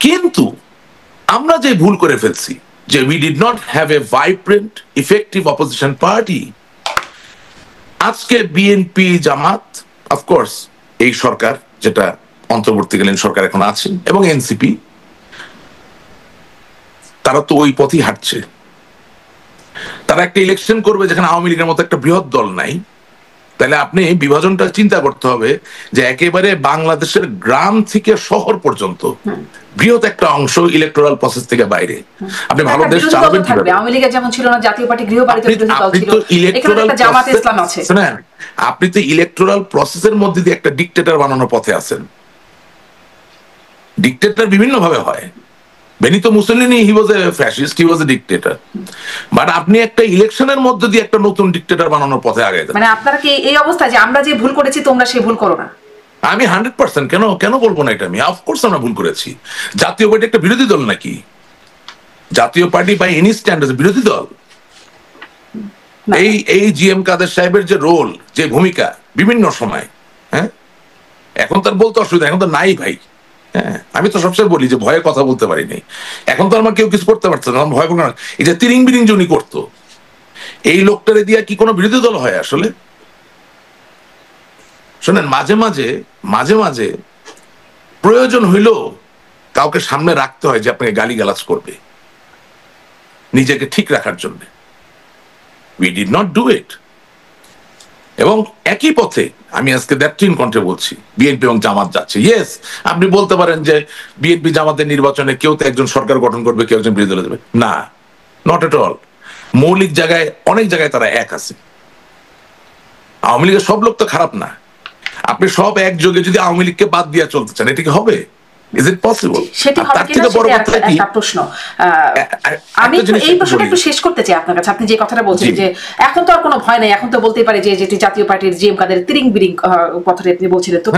কিন্তু আমরা যে ভুল করে ফেলছি যে we did not have a vibrant effective opposition party. আজকে বিএনপি, জামাত, অফকোর্স এই সরকার যেটা অন্তর্বর্তীকালীন সরকার এখন আছে, এবং এনসিপি, তারা তো ওই পথই হাঁটছে। তারা একটা ইলেকশন করবে যেখানে আওয়ামী লীগের মতো একটা বৃহৎ দল নাই। তাহলে আপনি বিভাজনটা চিন্তা করতে হবে যে একেবারে বাংলাদেশের গ্রাম থেকে শহর পর্যন্ত বৃহৎ একটা অংশ ইলেকটোরাল প্রসেস থেকে বাইরে। আপনি ভালো দেশ চালাবেন কিভাবে? আওয়ামী লীগের যেমন ছিল না জাতীয় পার্টি, গৃহপালিত বিরোধী দল ছিল, এখানে একটা জামাত ইসলাম আছে। আপনি তো ইলেকটোরাল প্রসেসের মধ্যে দিয়ে একটা ডিক্টেটর বানানোর পথে আছেন। ডিক্টেটর বিভিন্ন ভাবে হয়। Benito Mussolini, he was A fascist, he was A dictator. But আপনি একটা ইলেকশনের মধ্যে দিয়ে একটা নতুন ডিক্টেটর বানানোর পথে আগে যান। মানে আপনারা কি এই অবস্থা যে আমরা যে ভুল করেছি তোমরা সেই ভুল করো না? আমি 100% কেন বলবো না এটা? আমি অফকোর্স আমরা ভুল করেছি। জাতীয় পার্টি একটা বিরোধী দল নাকি? জাতীয় পার্টি বাই এনি স্ট্যান্ডার্ড বিরোধী দল? এই জিএম কাদের সাহেবের যে রোল, যে ভূমিকা বিভিন্ন সময়, হ্যাঁ, এখন তার বলতে অসুবিধা, এখন তো নাই ভাই। হ্যাঁ, আমি তো সবসময় বলি যে ভয়ে কথা বলতে পারিনি। এখন তো আমার কেউ কিছু করতে পারছে না, ভয় করবে না। এই যে তিরিং বিরিং যে উনি করতো, এই লোকটারে দিয়া কি কোনো বিরোধী দল হয় আসলে? শোনেন, মাঝে মাঝে প্রয়োজন হইল কাউকে সামনে রাখতে হয় যে আপনাকে গালিগালাজ করবে, নিজেকে ঠিক রাখার জন্য। We did not do it. এবং একই পথে আমি আজকে দ্যাট্রিন কণ্ঠে বলছি, বিএনপি এবং জামাত যাচ্ছে। ইয়েস, আপনি বলতে পারেন যে বিএনপি জামাতের নির্বাচনে কেউ তো একজন সরকার গঠন করবে, কেউ একজন বিরোধী দলে যাবে। না, নট এট অল। মৌলিক জায়গায়, অনেক জায়গায় তারা এক আছে। আওয়ামী লীগের সব লোক তো খারাপ না। আপনি সব একযোগে যদি আওয়ামী লীগকে বাদ দিয়ে চলতে চান, এটা কি হবে? Is it possible? তার থেকে বড় কথা কি, একটা প্রশ্ন আমি এই প্রশ্নটা একটু শেষ করতে চাই আপনার কাছে। আপনি যে কথাটা বলছেন যে এখন তো আর কোনো ভয় নাই, এখন তো বলতেই পারে যে যেটি জাতীয় পার্টির জিএম কাদের তিরিং বিরিং কথাটা আপনি বলছিলেন, তো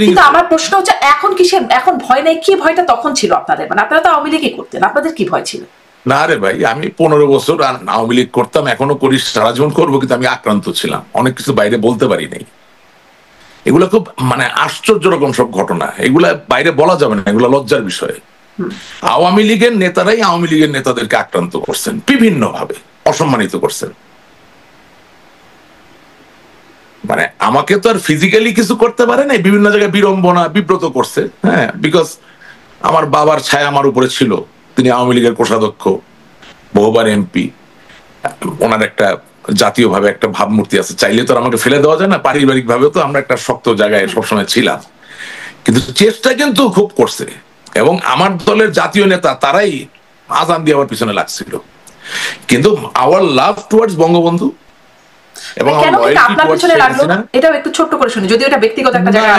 কিন্তু আমার প্রশ্ন হচ্ছে এখন কিসের, এখন ভয় নাই? কি ভয়টা তখন ছিল আপনাদের? মানে আপনারা তো আওয়ামী লীগই করতেন, আপনাদের কি ভয় ছিল? না রে ভাই, আমি 15 বছর আওয়ামী লীগ করতাম, এখনো করি, সারা জীবন করবো, কিন্তু আমি আক্রান্ত ছিলাম, অনেক কিছু বাইরে বলতে পারি নাই। এগুলা খুব মানে আশ্চর্য রকম সব ঘটনা, এগুলা বাইরে বলা যাবে না, এগুলা লজ্জার বিষয়। আওয়ামী লীগের নেতারাই আওয়ামী লীগের নেতাদেরকে আক্রান্ত করছেন, বিভিন্ন ভাবে অসম্মানিত করছেন। মানে আমাকে তো আর ফিজিক্যালি কিছু করতে পারে না, বিভিন্ন জায়গায় বিড়ম্বনা, বিব্রত করছে। হ্যাঁ, বিকজ আমার বাবার ছায়া আমার উপরে ছিল। তিনি আওয়ামী লীগের কোষাধ্যক্ষ, বহুবার এমপি, ওনার একটা জাতীয় ভাবে একটা ভাবমূর্তি আছে, চাইলে তো আমাকে ফেলে দেওয়া যায় না। পারিবারিক ভাবে তো আমরা একটা শক্ত জায়গায় সবসময় ছিলাম, কিন্তু চেষ্টা কিন্তু খুব করছে। এবং আমার দলের জাতীয় নেতা তারাই আজান দিয়ে আমার পিছনে লাগছিল। কিন্তু আওয়ার লাভ টুয়ার্ডস বঙ্গবন্ধু এবং এটাও একটু ছোট্ট করে শুনি, যদি এটা ব্যক্তিগত একটা জায়গা।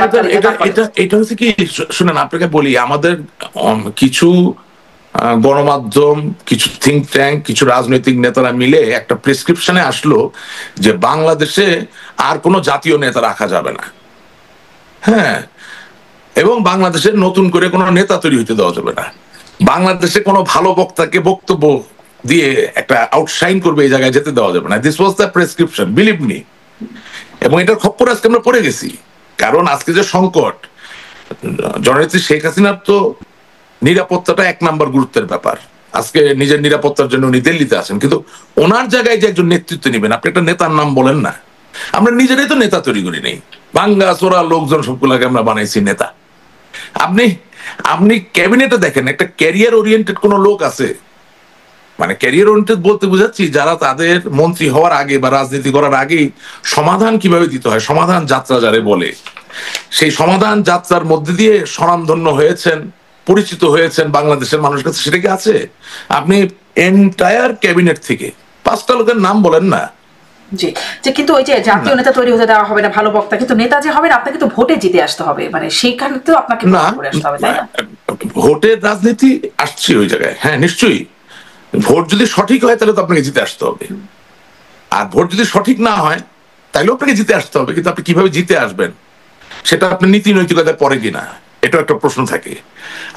এটা হচ্ছে কি, শুনেন আপনাকে বলি, আমাদের কিছু গণমাধ্যম, কিছু থিঙ্ক ট্যাঙ্ক, কিছু রাজনৈতিক নেতারা মিলে একটা প্রেসক্রিপশনে আসলো যে বাংলাদেশে আর কোনো জাতীয় নেতা রাখা যাবে না। হ্যাঁ, এবং বাংলাদেশে নতুন করে কোনো নেতা তৈরি হইতে দেওয়া যাবে না। বাংলাদেশে কোনো ভালো বক্তাকে বক্তব্য দিয়ে একটা আউটশাইন করবে এই জায়গায় যেতে দেওয়া যাবে না। This was the prescription, believe me. এবং এটার খপ্পর আজকে আমরা পড়ে গেছি। কারণ আজকে যে সংকট, জননেত্রী শেখ হাসিনার তো নিরাপত্তাটা 1 নম্বর গুরুত্বের ব্যাপার। আজকে নিজের নিরাপত্তার জন্য উনি দিল্লিতে আছেন, কিন্তু ওনার জায়গায় যে একজন নেতৃত্ব নেবেন, আপনি একটা নেতার নাম বলেন না। আমরা নিজেরাই তো নেতা তৈরি করি নেই, ভাঙ্গা চোরা লোকজন সবগুলাকে আমরা বানাইছি নেতা। আপনি ক্যাবিনেটে দেখেন, একটা ক্যারিয়ার ওরিয়েন্টেড কোন লোক আছে? মানে ক্যারিয়ার ওরিয়েন্টেড বলতে বুঝাচ্ছি যারা তাদের মন্ত্রী হওয়ার আগে বা রাজনীতি করার আগেই সমাধান কিভাবে দিতে হয়, সমাধান যাত্রা যারে বলে, সেই সমাধান যাত্রার মধ্যে দিয়ে স্বনামধন্য হয়েছেন, পরিচিত হয়েছেন বাংলাদেশের মানুষের কাছে, সেটা কি আছে? আপনি এন্টায়ার ক্যাবিনেট থেকে 5টা লোকের নাম বলেন না। জি, যে কিন্তু ওই যে জাতীয় নেতা তৈরি হতে দেওয়া হবে না, ভালো বক্তা, কিন্তু নেতা যে হবেন আপনাকে তো ভোটে জিতে আসতে হবে, মানে সেইখানে তো আপনাকে না, করে আসতে হবে, তাই না? ভোটের রাজনীতি আসছে ওই জায়গায়, হ্যাঁ নিশ্চয়ই। ভোট যদি সঠিক হয় তাহলে তো আপনাকে জিতে আসতে হবে, আর ভোট যদি সঠিক না হয় তাহলে আপনাকে জিতে আসতে হবে, কিন্তু আপনি কিভাবে জিতে আসবেন সেটা আপনার নীতি নৈতিকতায় পড়ে কিনা, এটা একটা প্রশ্ন থাকে।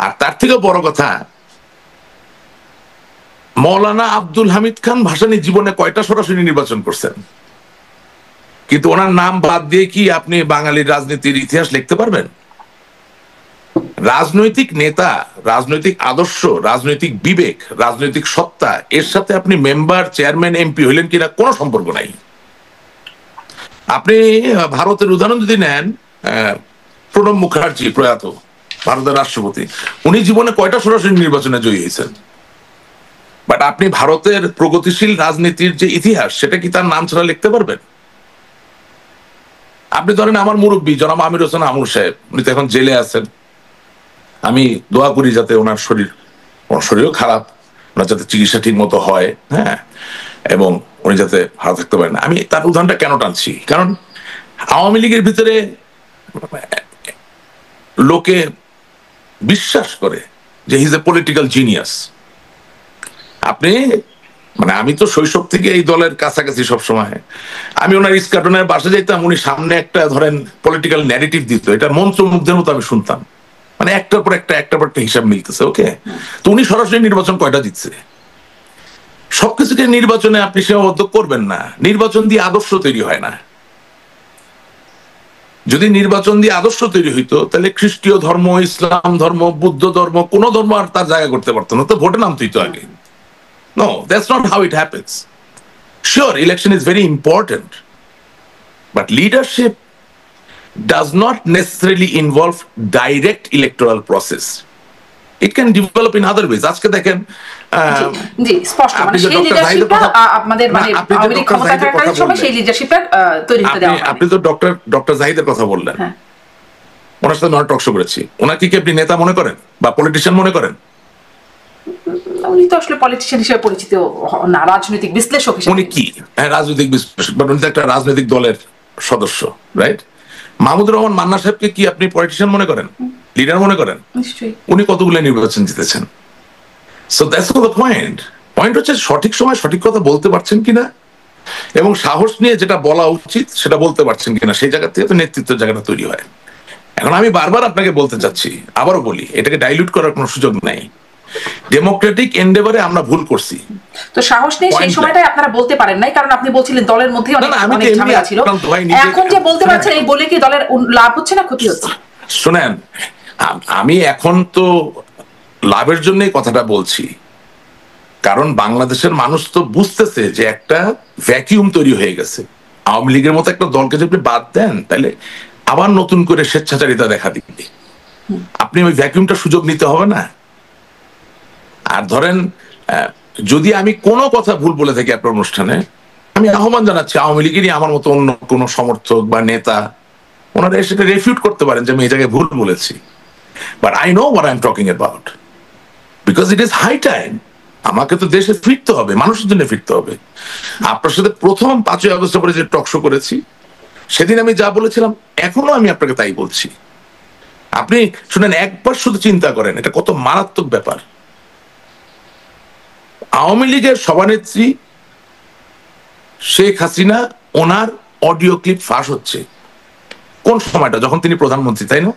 আর তার থেকে বড় কথা, মৌলানা আব্দুল হামিদ খান ভাসানী জীবনে কয়টা সরাসরি নির্বাচন করছেন? কিন্তু ওনার নাম বাদ দিয়ে কি আপনি বাঙালির রাজনীতির ইতিহাস লিখতে পারবেন? রাজনৈতিক নেতা, রাজনৈতিক আদর্শ, রাজনৈতিক বিবেক, রাজনৈতিক সত্তা, এর সাথে আপনি মেম্বার, চেয়ারম্যান, এমপি হইলেন কিনা কোনো সম্পর্ক নাই। আপনি ভারতের উদাহরণ যদি নেন, প্রণব মুখার্জি প্রয়াত ভারতের রাষ্ট্রপতি, উনি জীবনে কয়টা সরাসরি নির্বাচনে জয়ী হয়েছেন? বাট আপনি ভারতের প্রগতিশীল রাজনীতির যে ইতিহাস সেটা কি তার নাম ছাড়া লিখতে পারবেন? আপনি ধরেন আমার মুরব্বী জনাব আমির হোসেন আমুর সাহেব, উনি তো এখন জেলে আছেন। আমি দোয়া করি যাতে ওনার শরীরও খারাপ, ওনার যাতে চিকিৎসা ঠিক মতো হয়, হ্যাঁ, এবং উনি যাতে ভালো থাকতে পারেন। আমি তার উদাহরণটা কেন টানছি, কারণ আওয়ামী লীগের ভিতরে লোকে বিশ্বাস করে যে he is a political genius. আপনি মানে আমি তো শৈশব থেকে এই দলের কাছাকাছি সবসময়, আমি ওনার ইস্কাটনের বাসা যাইতাম, উনি সামনে একটা ধরেন পলিটিক্যাল ন্যারেটিভ দিত, এটা মন্ত্রমুগ্ধের মতো আমি শুনতাম, মানে একটার পর একটা হিসাব মিলতেছে। ওকে, তো উনি সরাসরি নির্বাচন কয়টা জিতছে? সবকিছুকে নির্বাচনে আপনি সীমাবদ্ধ করবেন না, নির্বাচন দিয়ে আদর্শ তৈরি হয় না। যদি নির্বাচন দিয়ে আদর্শ তৈরি হইতো তাহলে খ্রিস্টীয় ধর্ম, ইসলাম ধর্ম, বুদ্ধ ধর্ম, কোন ধর্ম আর তার জায়গা করতে পারতো না, তো ভোটে নামতে হইতো আগে। No, that's not how it happens. Sure, election is very important, but leadership does not necessarily involve direct electoral process. It can develop in other ways. আজকে দেখেন, জি স্পষ্ট, মানে সেই লিডারশিপটা আপনাদের মানে আওয়ামী লীগ ক্ষমতা থাকাকালীন সময় সেই লিডারশিপটা তৈরি হতে দেওয়া হয়। আপনি তো ডক্টর জাহিদের কথা বললেন, ওনার সাথে নয় টক শো করেছি, ওনাকে কি আপনি নেতা মনে করেন বা পলিটিশিয়ান মনে করেন? উনি তো আসলে পলিটিশিয়ান হিসেবে পরিচিত না, রাজনৈতিক বিশ্লেষক হিসেবে। উনি কি? হ্যাঁ, রাজনৈতিক বিশ্লেষক, বাট উনি তো একটা রাজনৈতিক দলের সদস্য, রাইট? মাহমুদুর রহমান মান্না সাহেবকে কি আপনি পলিটিশিয়ান মনে করেন, লিডার মনে করেন? নিশ্চয়ই। উনি কতগুলো নির্বাচন জিতেছেন। So that's not the point. Point হচ্ছে সঠিক সময় সঠিক কথা বলতে পারছেন কিনা, এবং সাহস নিয়ে যেটা বলা উচিত সেটা বলতে পারছেন কিনা, সেই জায়গা থেকে তো নেতৃত্বের জায়গাটা তৈরি হয়। এখন আমি বারবার আপনাকে বলতে চাচ্ছি, আবারও বলি, এটাকে ডাইলিউট করার কোনো সুযোগ নাই। ডেমোক্রেটিক এন্ডেভারে আমরা ভুল করছি। তো সাহস নেই সেই সময়টাই আপনারা বলতে পারেন নাই, কারণ আপনি বলছিলেন দলের মধ্যে অনেক ঝামেলা ছিল। এখন যে বলতে পারছেন এই বলে কি দলের লাভ হচ্ছে না ক্ষতি হচ্ছে? শুনেন, আমি এখন তো লাভের জন্যই কথাটা বলছি, কারণ বাংলাদেশের মানুষ তো বুঝতেছে যে একটা ভ্যাকিউম তৈরি হয়ে গেছে। আওয়ামী লীগের মতো একটা দলকে যদি আপনি বাদ দেন তাহলে আবার নতুন করে স্বেচ্ছাচারিতা দেখা দিবে। আপনি ওই ভ্যাকিউমটা সুযোগ নিতে হবে না। আর ধরেন যদি আমি কোনো কথা ভুল বলে থাকি আপনার অনুষ্ঠানে, আমি আহ্বান জানাচ্ছি আওয়ামী লীগেরই আমার মতো অন্য কোনো সমর্থক বা নেতা, ওনারা সেটা রেফিউট করতে পারেন যে আমি এই জায়গায় ভুল বলেছি। But I know what I am talking about, because it is high time. আমাকে তো দেশে ফিরতে হবে, মানুষের জন্য ফিরতে হবে। আপনার সাথে প্রথম 5ই আগস্টের পরে যে টক শো করেছি, সেদিন আমি যা বলেছিলাম এখনো আমি আপনাকে তাই বলছি। আপনি শুনেন, একবার শুধু চিন্তা করেন এটা কত মারাত্মক ব্যাপার। আওয়ামী লীগের সভানেত্রী শেখ হাসিনা, ওনার অডিও ক্লিপ ফাঁস হচ্ছে কোন সময়টা? যখন তিনি প্রধানমন্ত্রী, তাই না?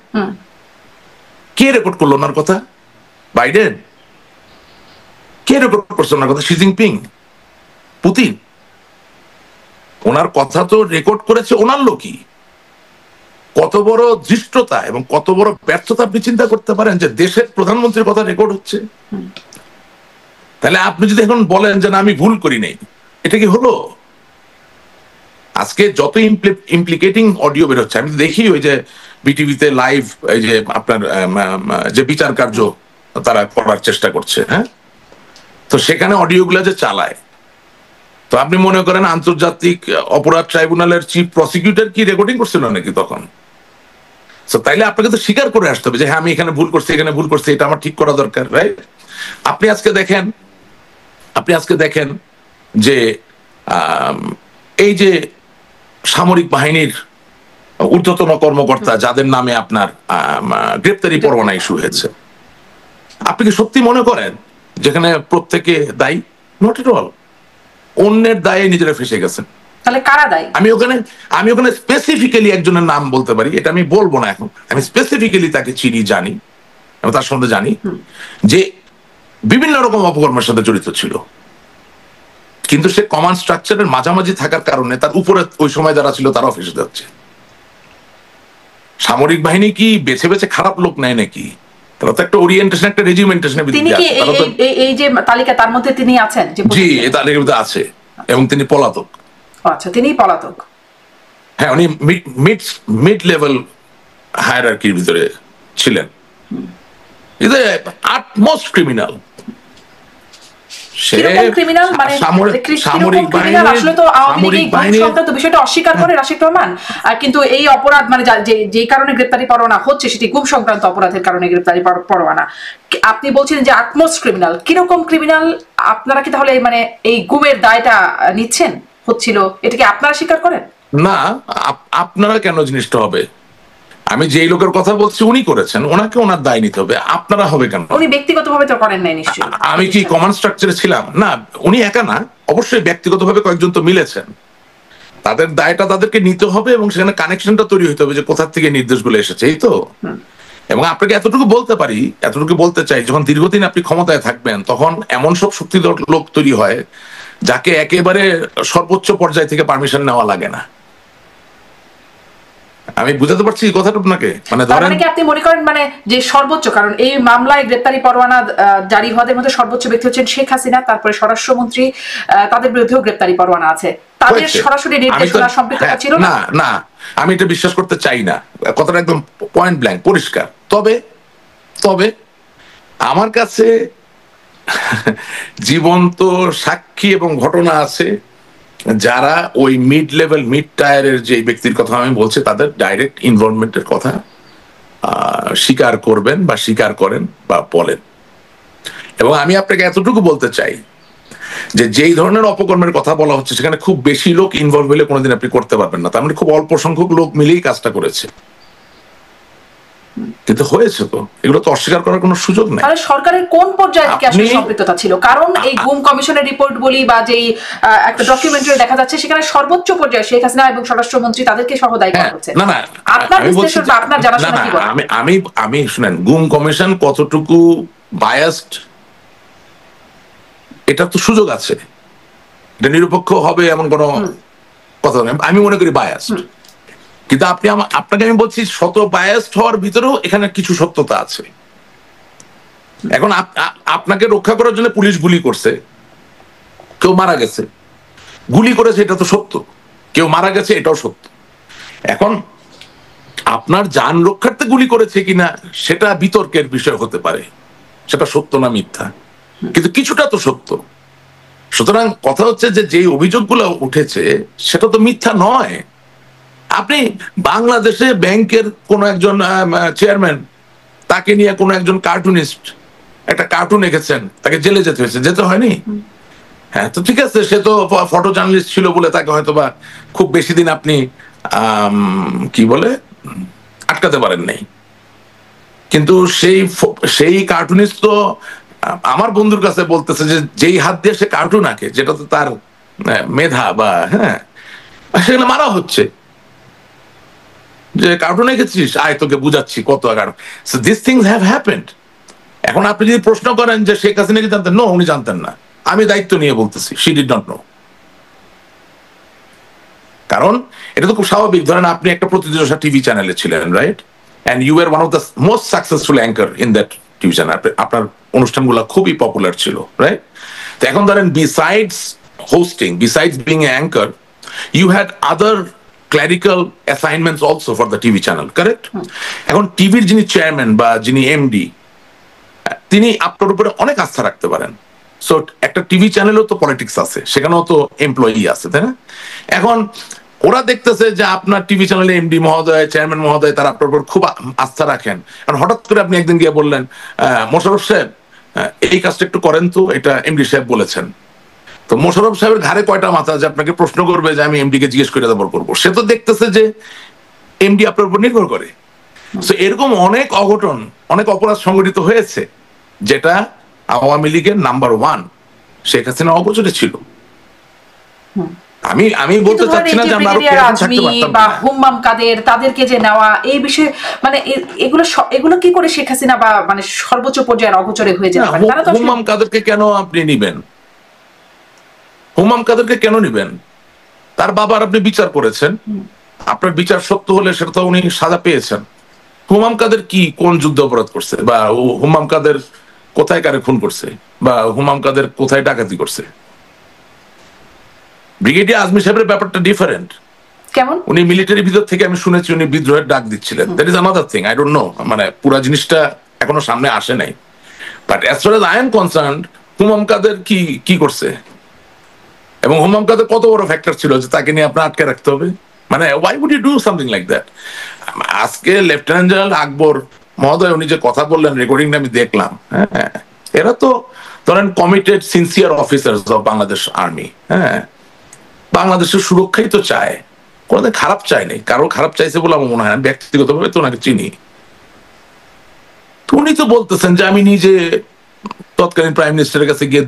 কে রেকর্ড করলো ওনার কথা? বাইডেন? কে রেকর্ড করছে ওনার কথা? Xi Jinping? পুতিন? ওনার কথা তো রেকর্ড করেছে ওনার লোকই। কত বড় ধৃষ্টতা এবং কত বড় ব্যর্থতা আপনি চিন্তা করতে পারেন যে দেশের প্রধানমন্ত্রীর কথা রেকর্ড হচ্ছে। তাহলে আপনি যদি এখন বলেন যে না আমি ভুল করি নাই, এটা কি হলো? আজকে যত ইমপ্লিকেটিং অডিও বের হচ্ছে, আমি দেখি ওই যে বিটিভিতে লাইভ এই যে আপনার যে বিচার কার্য তারা করার চেষ্টা করছে, হ্যাঁ, তো সেখানে অডিওগুলো যে চালায়, তো আপনি মনে করেন আন্তর্জাতিক অপরাধ ট্রাইব্যুনালের চিফ প্রসিকিউটর কি রেকর্ডিং করছিল নাকি তখন? তো তাইলে আপনাকে তো স্বীকার করে আসতে হবে যে হ্যাঁ আমি এখানে ভুল করছি, এখানে ভুল করছি, এটা আমার ঠিক করা দরকার, রাইট? আপনি আজকে দেখেন যে এই যে সামরিক বাহিনীর ঊর্ধ্বতন কর্মকর্তা যাদের নামে আপনার গ্রেপ্তারি পরোয়ানা ইস্যু হয়েছে, আপনি কি সত্যি মনে করেন যেখানে প্রত্যেকে দায়ী? Not at all. অন্যের দায়ে নিজেরা ফেসে গেছেন। তাহলে কারা দায়ী? আমি ওখানে স্পেসিফিক্যালি একজনের নাম বলতে পারি, এটা আমি বলবো না এখন। আমি স্পেসিফিক্যালি তাকে চিনি, জানি, আমি তার সম্বন্ধে জানি যে বিভিন্ন রকম অপকর্মের সাথে জড়িত ছিল, কিন্তু সে কমান্ড স্ট্রাকচারের মাঝামাঝি থাকার কারণে তার উপরে ওই সময় যারা ছিল তারাও ফেসে যাচ্ছে। সামরিক বাহিনী কি বেছে বেছে খারাপ লোক নেয় নাকি? তারা তো একটা ওরিয়েন্টেশন, একটা রেজিমেন্টেশনের ভিত্তিতে তিনি কি এই যে তালিকা তার মধ্যে তিনি আছেন? জি, এই তালিকার মধ্যে আছে এবং তিনি পলাতক। আচ্ছা, তিনি পলাতক। হ্যাঁ, উনি মিড লেভেল হায়ারার্কির ভিতরে ছিলেন। Is a utmost criminal. অস্বীকার করে রাশিদ রহমান, কিন্তু এই অপরাধ মানে যে কারণে গ্রেপ্তারি পরোয়ানা হচ্ছে সেটি গুম সংক্রান্ত অপরাধের কারণে গ্রেপ্তারি পরোয়ানা। আপনি বলছিলেন যে আটমোস্ট ক্রিমিনাল, কিরকম ক্রিমিনাল? আপনারা কি তাহলে মানে এই গুমের দায়টা নিচ্ছেন হচ্ছিল, এটাকে আপনারা স্বীকার করেন? না, আপনারা কেন জিনিসটা হবে? আমি যেই লোকের কথা বলছি উনি করেছেন, ওনাকে ওনার দায় নিতে হবে। আপনারা হবে কেন? উনি ব্যক্তিগতভাবে তো করেন নাই নিশ্চয়ই। আমি কি কমান্ড স্ট্রাকচারে ছিলাম? না, উনি একা না, অবশ্যই ব্যক্তিগতভাবে কয়েকজন তো মিলেছেন। তাদের দায়টা তাদেরকে নিতে হবে এবং সেখানে কানেকশনটা তৈরি হতে হবে যে কোথা থেকে নির্দেশগুলো এসেছে, এই তো। এবং আপনাকে এতটুকু বলতে পারি, এতটুকু বলতে চাই, যখন দীর্ঘদিন আপনি ক্ষমতায় থাকবেন তখন এমন সব শক্তিধর লোক তৈরি হয় যাকে একেবারে সর্বোচ্চ পর্যায় থেকে পারমিশন নেওয়া লাগে না। আমি বুঝাতে পারছি কথাটা আপনাকে? মানে ধরেন কি আপনি মনে করেন মানে যে সর্বোচ্চ, কারণ এই মামলায় গ্রেপ্তারি পরোয়ানা জারি হওয়াদের মধ্যে সর্বোচ্চ ব্যক্তি হচ্ছেন শেখ হাসিনা, তারপরে স্বরাষ্ট্রমন্ত্রী, তাদের বিরুদ্ধেও গ্রেপ্তারি পরোয়ানা আছে। তাদের সরাসরি নির্দেশনা সম্পৃক্ততা ছিল না? না, আমি এটা বিশ্বাস করতে চাই না। কথাটা একদম পয়েন্ট ব্ল্যাঙ্ক পরিষ্কার। তবে আমার কাছে জীবন্ত সাক্ষী এবং ঘটনা আছে যারা ওই মিড লেভেল, মিড টায়ারের যে ব্যক্তির কথা আমি বলছি তাদের ডাইরেক্ট ইনভলভমেন্টের কথা স্বীকার করবেন বা স্বীকার করেন বা বলেন। এবং আমি আপনাকে এতটুকু বলতে চাই যে যেই ধরনের অপকর্মের কথা বলা হচ্ছে সেখানে খুব বেশি লোক ইনভলভ হলে কোনোদিন আপনি করতে পারবেন না। তার মানে খুব অল্প সংখ্যক লোক মিলেই কাজটা করেছে, কিন্তু হয়েছে তো, এগুলো তো অস্বীকার করার কোনো সুযোগ নেই। তাহলে সরকারের কোন পর্যায়ে থেকে আসলে সম্পৃক্ততা ছিল? কারণ এই গুম কমিশনের রিপোর্ট বলি বা যেই একটা ডকুমেন্টারি দেখা যাচ্ছে সেখানে সর্বোচ্চ পর্যায়ে শেখ হাসিনা এবং স্বরাষ্ট্রমন্ত্রী তাদেরকে সহ দায়ী করা হচ্ছে। না, আপনার বিশ্লেষণ বা আপনার জানাশোনা কি বলে? আমি শুনেন, গুম কমিশন কতটুকু বায়াসড এটা তো সুযোগ আছে, এটা নিরপেক্ষ হবে এমন কোনো কথা নেই। আমি মনে করি বায়াসড, কিন্তু আপনাকে আমি বলছি শত বায়াসড হওয়ার ভিতরেও এখানে কিছু সত্যতা আছে। এখন আপনাকে রক্ষা করার জন্য পুলিশ গুলি করছে, কেউ মারা গেছে, গুলি করেছে এটা তো সত্য, কেউ মারা গেছে এটাও সত্য। এখন আপনার জান রক্ষার্থে গুলি করেছে কিনা সেটা বিতর্কের বিষয় হতে পারে, সেটা সত্য না মিথ্যা, কিন্তু কিছুটা তো সত্য। সুতরাং কথা হচ্ছে যে যেই অভিযোগগুলো উঠেছে সেটা তো মিথ্যা নয়। আপনি বাংলাদেশে ব্যাংকের কোন একজন চেয়ারম্যান, তাকে নিয়ে কোন একজন কার্টুনিস্ট একটা কার্টুন এঁকেছেন, তাকে জেলে যেতে হয়েছে, যেতে হয়নি? হ্যাঁ, তো ঠিক আছে, সে তো ফটো জার্নালিস্ট ছিল বলে তাকে হয়তো বা খুব বেশি দিন আপনি কি বলে আটকাতে পারেন নাই। কিন্তু সেই কার্টুনিস্ট তো আমার বন্ধুর কাছে বলতেছে যে যেই হাত দিয়ে সে কার্টুন আঁকে, যেটা তো তার মেধা বা সেখানে মারা হচ্ছে যে কার্টুন এঁকেছিস, আয় তোকে বুঝাচ্ছি কত cartoon. So this things have happened. এখন আপনি যদি প্রশ্ন করেন যে শেখ হাসিনা কি জানতেন? নো, উনি জানতেন না। আমি দায়িত্ব নিয়ে বলতেছি, শি ডিড নট নো। কারণ এটা তো খুব স্বাভাবিক। ধরেন আপনি একটা প্রতিদিন টিভি চ্যানেলে ছিলেন, right? And you are one of the most successful anchor in that TV channel. আপনার অনুষ্ঠানগুলো খুবই পপুলার ছিল, রাইট? তো এখন ধরেন besides hosting, besides being a anchor, you had other clerical assignments also for the TV channel, correct? এখন টিভির যিনি চেয়ারম্যান বা যিনি এমডি, তিনি আপনার উপরে অনেক আস্থা রাখতে পারেন। সো একটা টিভি চ্যানেলও তো পলিটিক্স আছে, সেখানেও তো এমপ্লয়ি আছে, তাই না? এখন ওরা দেখতেছে যে আপনার টিভি চ্যানেলে এমডি মহোদয়, চেয়ারম্যান মহোদয় তারা আপনার উপর খুব আস্থা রাখেন, কারণ হঠাৎ করে আপনি একদিন গিয়ে বললেন মোশাররফ সাহেব এই কাজটা একটু করেন তো, এটা এমডি সাহেব বলেছেন। তো মোশাররফ সাহেবের ঘাড়ে কয়টা মাথা যে আপনাকে প্রশ্ন করবে যে আমি এমডি কে জিজ্ঞেস করে তারপর করবো? সে তো দেখতেছে যে এমডি আপনার উপর নির্ভর করে। তো এরকম অনেক অঘটন, অনেক অপরাধ সংঘটিত হয়েছে যেটা আওয়ামী লীগের নাম্বার 1 শেখ হাসিনা অপচরে ছিল। আমি বলতে চাচ্ছি না যে আমরা আরো কেয়ারফুল থাকতে পারতাম বা হুম্মাম কাদের তাদেরকে যে নেওয়া এই বিষয়ে মানে এগুলো কি করে শেখ হাসিনা বা মানে সর্বোচ্চ পর্যায়ে অগোচরে হয়ে যেতে পারে? তারা তো হুম্মাম কাদেরকে কেন আপনি নিবেন? হুম্মাম কাদেরকে কেন নিবেন? তার বাবার আপনি বিচার করেছেন, আপনার বিচার সত্য হলে সেটা তো উনি সাজা পেয়েছেন। হুম্মাম কাদের কি কোন যুদ্ধ অপরাধ করছে, বা হুম্মাম কাদের কোথায় কারে খুন করছে, বা হুম্মাম কাদের কোথায় ডাকাতি করছে? ব্রিগেডিয়ার আজমি সাহেবের ব্যাপারটা ডিফারেন্ট। কেমন? উনি মিলিটারি ভিতর থেকে আমি শুনেছি উনি বিদ্রোহের ডাক দিচ্ছিলেন। That is another thing, I don't know, মানে পুরো জিনিসটা এখনো সামনে আসে নাই। But as far as I am concerned, Hummam Quader কি করছে, এবং হুম্মাম কাদের কত বড় ফ্যাক্টর ছিল যে তাকে নিয়ে আপনার আটকে রাখতে হবে? মানে why would you do something like that? আজকে লেফটেন্যান্ট জেনারেল আকবর মহোদয় উনি যে কথা বললেন, রেকর্ডিংটা আমি দেখলাম, হ্যাঁ, এরা তো ধরেন committed sincere officers of Bangladesh army, হ্যাঁ, বাংলাদেশের সুরক্ষাই তো চায়, কোনোদিন খারাপ চায় নাই, কারো খারাপ চাইছে বলে আমার মনে হয় না, ব্যক্তিগতভাবে তো ওনাকে চিনি। উনি তো বলতেছেন যে আমি নিজে তৎকালীন প্রাইম মিনিস্টারের কাছে গিয়ে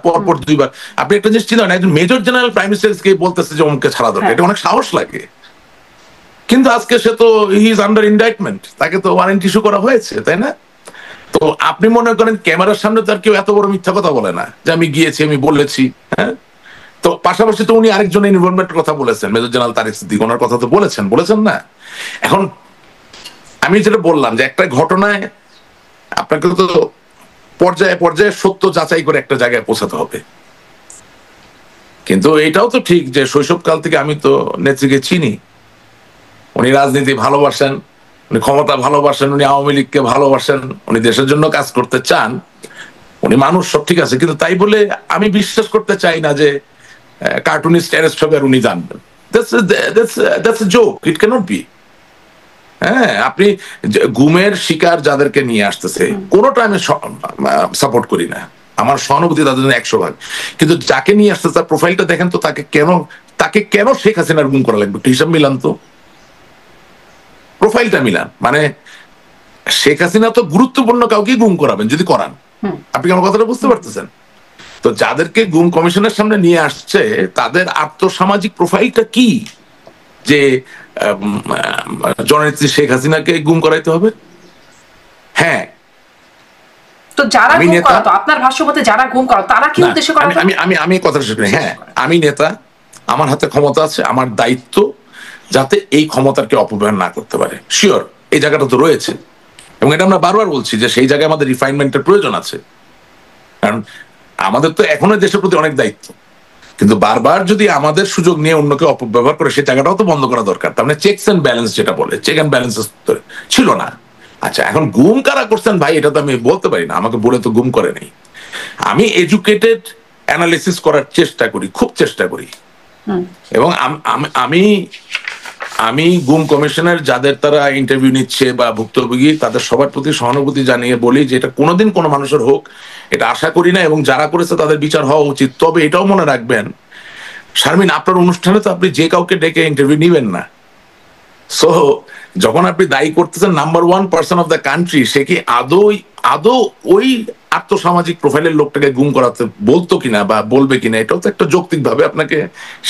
পরপর দুইবার, আপনি একটা জিনিস চিন্তা করেন, একজন মেজর জেনারেল প্রাইম মিনিস্টার বলতেছে যে অমুককে ছাড়া দরকার, এটা অনেক সাহস লাগে। কিন্তু আজকে সে তো হি ইজ আন্ডার ইন্ডাইটমেন্ট, তাকে তো ওয়ারেন্ট ইস্যু করা হয়েছে, তাই না? তো আপনি মনে করেন ক্যামেরার সামনে তো আর কেউ এত বড় মিথ্যা কথা বলে না যে আমি গিয়েছি, আমি বলেছি, হ্যাঁ। তো পাশাপাশি তো উনি আরেকজন ইনভলভমেন্টের কথা বলেছেন, মেজর জেনারেল তারেক সিদ্দিক, ওনার কথা তো বলেছেন না? এখন আমি যেটা বললাম যে একটা ঘটনায় আপনাকে তো পর্যায়ে পর্যায়ে সত্য যাচাই করে একটা জায়গায় পৌঁছাতে হবে। কিন্তু এটাও তো ঠিক যে শৈশবকাল থেকে আমি তো নেত্রীকে চিনি, উনি রাজনীতি ভালোবাসেন, উনি ক্ষমতা ভালোবাসেন, উনি আওয়ামী লীগকে ভালোবাসেন, উনি দেশের জন্য কাজ করতে চান, উনি মানুষ, সব ঠিক আছে। কিন্তু তাই বলে আমি বিশ্বাস করতে চাই না যে কার্টুনিস্ট অ্যারেস্ট হবে আর উনি জানবেন। That's a joke, it cannot be. হ্যাঁ, আপনি গুমের শিকার যাদেরকে নিয়ে আসতেছে কোনোটা আমি সাপোর্ট করি না, আমার সহানুভূতি তাদের জন্য 100%। কিন্তু যাকে নিয়ে আসতেছে তার প্রোফাইলটা দেখেন তো, তাকে কেন শেখ হাসিনার গুম করা লাগবে? একটু হিসাব মিলান তো, প্রোফাইলটা মিলান। মানে শেখ হাসিনা তো গুরুত্বপূর্ণ কাউকে গুম করাবেন যদি করান, আপনি আমার কথাটা বুঝতে পারতেছেন? তো যাদেরকে গুম কমিশনের সামনে নিয়ে আসছে তাদের আর্থসামাজিক প্রোফাইলটা কি যে জননেত্রী শেখ হাসিনাকে গুম করাইতে হবে? হ্যাঁ, তো যারা গুম করা, তো আপনার ভাষ্য মতে যারা গুম করা তারা কি উদ্দেশ্য করা? আমি কথা শেষ করি। হ্যাঁ, আমি নেতা, আমার হাতে ক্ষমতা আছে, আমার দায়িত্ব যাতে এই ক্ষমতাকে অপব্যবহার না করতে পারে। শিওর, এই জায়গাটা তো রয়েছে, এবং এটা আমরা বারবার বলছি যে সেই জায়গায় আমাদের রিফাইনমেন্টের প্রয়োজন আছে। কারণ আমাদের তো এখনো দেশের প্রতি অনেক দায়িত্ব, কিন্তু বারবার যদি আমাদের সুযোগ নিয়ে অন্যকে অপব্যবহার করে, সেই জায়গাটাও তো বন্ধ করা দরকার। তার মানে চেকস এন্ড ব্যালেন্স যেটা বলে, চেক এন্ড ব্যালেন্স ছিল না। আচ্ছা, এখন গুম কারা করছেন ভাই, এটা তো আমি বলতে পারি না, আমাকে বলে তো গুম করে নেই। আমি এডুকেটেড অ্যানালিসিস করার চেষ্টা করি, খুব চেষ্টা করি, এবং আমি গুম কমিশনের যাদের তারা ইন্টারভিউ নিচ্ছে বা ভুক্তভোগী তাদের সবার প্রতি সহানুভূতি জানিয়ে বলি যে এটা কোনোদিন কোনো মানুষের হোক এটা আশা করি না, এবং যারা করেছে তাদের বিচার হওয়া উচিত। তবে এটাও মনে রাখবেন শারমিন, আপনার অনুষ্ঠানে তো আপনি যে কাউকে ডেকে ইন্টারভিউ নিবেন না। সো যখন আপনি দায়ী করতেছেন number 1 person of the country, সে কি আদৌ ওই আর্থসামাজিক প্রোফাইলের লোকটাকে গুম করাতে বলতো কিনা বা বলবে কিনা, এটাও তো একটা যৌক্তিক ভাবে আপনাকে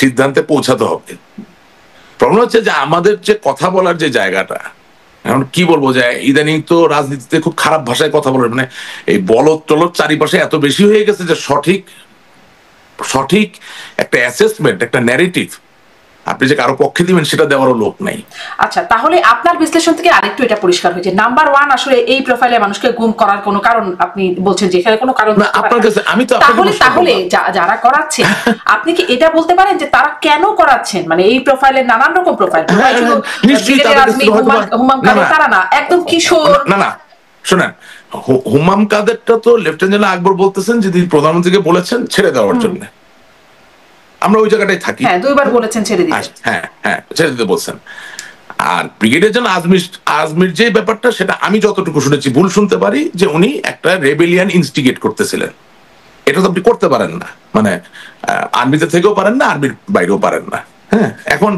সিদ্ধান্তে পৌঁছাতে হবে। প্রবলেম হচ্ছে যে আমাদের যে কথা বলার যে জায়গাটা, এখন কি বলবো, যে ইদানিং তো রাজনীতিতে খুব খারাপ ভাষায় কথা বলে, মানে এই বলদ টলদ চারিপাশে এত বেশি হয়ে গেছে যে সঠিক একটা অ্যাসেসমেন্ট, একটা ন্যারেটিভ আপনি যে কারো পক্ষে দিবেন সেটা দেওয়ারও লোক নাই। আচ্ছা, তাহলে আপনার বিশ্লেষণ থেকে আরেকটু এটা পরিষ্কার হয়েছে, নাম্বার 1 আসলে এই প্রোফাইলে মানুষকে গুম করার কোনো কারণ আপনি বলছেন যে এখানে কোনো কারণ না আপনার কাছে। আমি তো তাহলে যারা করাচ্ছে আপনি কি এটা বলতে পারেন যে তারা কেন করাচ্ছেন? মানে এই প্রোফাইলে নানান রকম প্রোফাইল, তারা না, একদম কিশোর। শোনেন, হুমাম কাদেরটা তো লেফটেন্যান্ট জেনারেল আকবর বলতেছেন যে তিনি প্রধানমন্ত্রীকে বলেছেন ছেড়ে দেওয়ার জন্য। আমরা ওই জায়গাটাই থাকি। হ্যাঁ, 2 বার বলেছেন ছেড়ে দিতে। হ্যাঁ হ্যাঁ, ছেড়ে দিতে বলছেন। আর ব্রিগেডিয়ার জেনারেল আজমির যে ব্যাপারটা, সেটা আমি যতটুকু শুনেছি, ভুল শুনতে পারি, যে উনি একটা রেবেলিয়ান ইনস্টিগেট করতেছিলেন। এটা তো আপনি করতে পারেন না, মানে আর্মিতে থেকেও পারেন না, আর্মির বাইরেও পারেন না। হ্যাঁ, এখন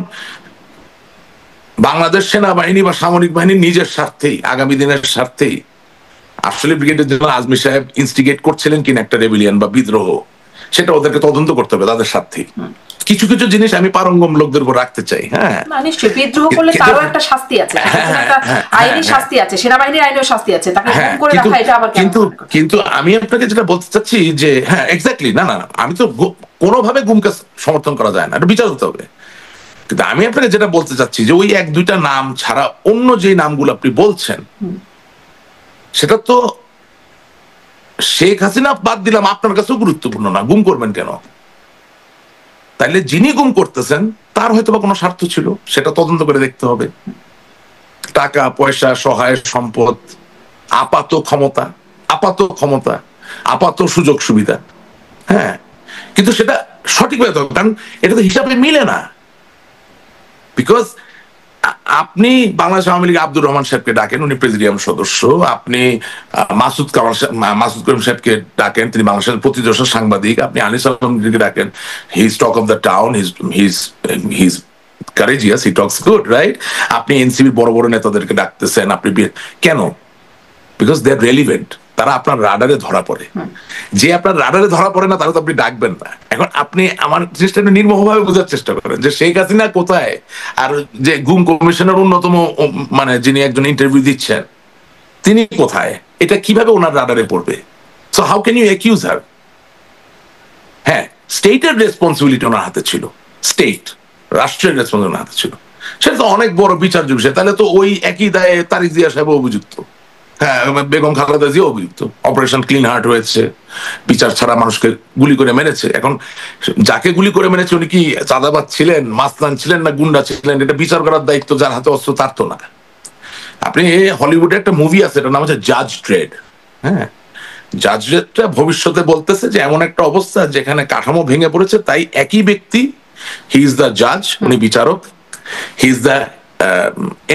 বাংলাদেশ সেনাবাহিনী বা সামরিক বাহিনী নিজের স্বার্থেই, আগামী দিনের স্বার্থেই আসলে ব্রিগেডিয়ার জেনারেল আজমির সাহেব ইনস্টিগেট করছিলেন কিনা একটা রেবেলিয়ান বা বিদ্রোহ, সেটা ওদেরকে তদন্ত করতে হবে তাদের স্বার্থেই। কিছু কিছু জিনিস আমি পারঙ্গম লোকদের উপর রাখতে চাই। হ্যাঁ, নিশ্চয়ই বিদ্রোহ করলে তারও একটা শাস্তি আছে, একটা আইনি শাস্তি আছে, সেনাবাহিনীর আইনেও শাস্তি আছে, তাকে গুম করে রাখা এটা আবার কিন্তু আমি আপনাকে যেটা বলতে চাচ্ছি যে হ্যাঁ এক্স্যাক্টলি, না না আমি তো কোনোভাবে গুমকে সমর্থন করা যায় না, এটা বিচার হতে হবে। কিন্তু আমি আপনাকে যেটা বলতে চাচ্ছি যে ওই 1-2টা নাম ছাড়া অন্য যে নামগুলো আপনি বলছেন, সেটা তো শেখ হাসিনা বাদ দিলাম, আপনার কাছেও গুরুত্বপূর্ণ না। গুম করবেন কেন? তাইলে যিনি গুম করতেছেন তার হয়তো বা কোনো স্বার্থ ছিল, সেটা তদন্ত করে দেখতে হবে। টাকা পয়সা, সহায় সম্পদ, আপাত ক্ষমতা, আপাত সুযোগ সুবিধা, হ্যাঁ, কিন্তু সেটা সঠিকভাবে, কারণ এটা তো হিসাবে মিলে না। বিকজ আপনি বাংলাদেশ আওয়ামী লীগ আব্দুর রহমান সাহেবকে ডাকেন, উনি প্রেসিডিয়াম সদস্য। আপনি মাসুদ করিম সাহেবকে ডাকেন, তিনি বাংলাদেশের প্রতিদর্শক সাংবাদিক। আপনি আনিস আলমগীরকে ডাকেন, he is talk of the town, he is courageous, he talks good, right? আপনি এনসিবির বড় বড় নেতাদেরকে ডাকতেছেন, আপনি কেন? বিকজ দে আর রেলিভেন্ট, তারা আপনার রাডারে ধরা পড়ে। যে আপনার রাডারে ধরা পড়ে না, তারা তো আপনি ডাকবেন না। এখন আপনি আমার জিনিসটা নির্মোহভাবে বোঝার চেষ্টা করেন যে শেখ হাসিনা কোথায়, আর যে গুম কমিশনের অন্যতম মানে যিনি একজন ইন্টারভিউ দিচ্ছেন, তিনি কোথায়, এটা কিভাবে ওনার রাডারে পড়বে? So how can you accuse her? হ্যাঁ, স্টেটের রেসপন্সিবিলিটি ওনার হাতে ছিল, রাষ্ট্রের রেসপন্সিবিলিটি ওনার হাতে ছিল। সেটা তো অনেক বড় বিচার্য বিষয়। তাহলে তো ওই একই দায়ে তারিক জিয়া সাহেব অভিযুক্ত, হ্যাঁ, বেগম খালেদা জিয়া অভিযুক্ত। অপারেশন ক্লিন হার্ট হয়েছে, বিচার ছাড়া মানুষকে গুলি করে মেরেছে। এখন যাকে গুলি করে মেরেছে উনি কি চাঁদাবাজ ছিলেন, মাস্তান ছিলেন, না গুন্ডা ছিলেন, এটা বিচার করার দায়িত্ব যার হাতে অস্ত্র তার তো না। আপনি হলিউডে একটা মুভি আছে, এটার নাম হচ্ছে জাজ ড্রেড। হ্যাঁ, জাজ ড্রেডটা ভবিষ্যতে বলতেছে যে এমন একটা অবস্থা যেখানে কাঠামো ভেঙে পড়েছে, তাই একই ব্যক্তি, হি ইজ দ্য জাজ, উনি বিচারক, হি ইজ দ্য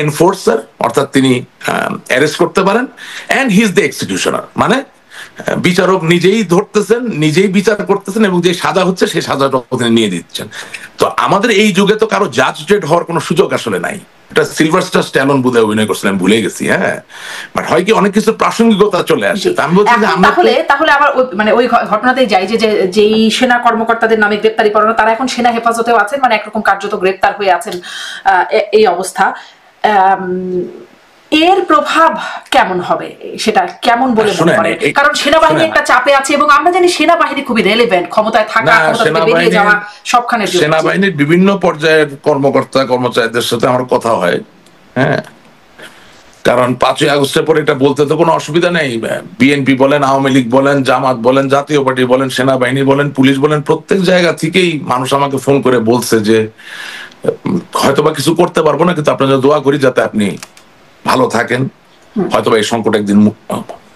এনফোর্সার, অর্থাৎ তিনি অ্যারেস্ট করতে পারেন, অ্যান্ড হি ইজ দ্য এক্সিকিউশনার, মানে বিচারক নিজেই ধরতেছেন, নিজেই বিচার করতেছেন, এবং যে সাজা হচ্ছে সেই সাজাটা তিনি নিয়ে দিচ্ছেন। তো আমাদের এই যুগে তো কারো জাজ ড্রেড হওয়ার কোনো সুযোগ আসলে নাই। এটা সিলভারস্টার স্ট্যালোন বোধহয় অভিনয় করছিলেন, ভুলে গেছি। হ্যাঁ, বাট হয় কি অনেক কিছু প্রাসঙ্গিকতা চলে আসে। আমি বলছি যে তাহলে আবার মানে ওই ঘটনাতেই যাই যে যেই সেনা কর্মকর্তাদের নামে গ্রেপ্তারি পরোয়ানা, তারা এখন সেনা হেফাজতেও আছেন, মানে একরকম কার্যত গ্রেপ্তার হয়ে আছেন। এই অবস্থা, এর প্রভাব কেমন হবে, সেটা কেমন বলে মনে করেন? কারণ সেনাবাহিনী একটা চাপে আছে, এবং আমরা জানি সেনাবাহিনী খুবই রেলেভেন্ট, ক্ষমতায় থাকা, বেরিয়ে যাওয়া, সবখানে। সেনাবাহিনীর বিভিন্ন পর্যায়ের কর্মকর্তা কর্মচারীদের সাথে আমার কথা হয়। হ্যাঁ, কারণ 5ই আগস্টের পরে এটা বলতে তো কোনো অসুবিধা নেই। বিএনপি বলেন, আওয়ামী লীগ বলেন, জামাত বলেন, জাতীয় পার্টি বলেন, সেনাবাহিনী বলেন, পুলিশ বলেন, প্রত্যেক জায়গা থেকেই মানুষ আমাকে ফোন করে বলছে যে হয়তোবা কিছু করতে পারবো না, কিন্তু আপনার দোয়া করি যাতে আপনি ভালো থাকেন, হয়তোবা এই সংকট একদিন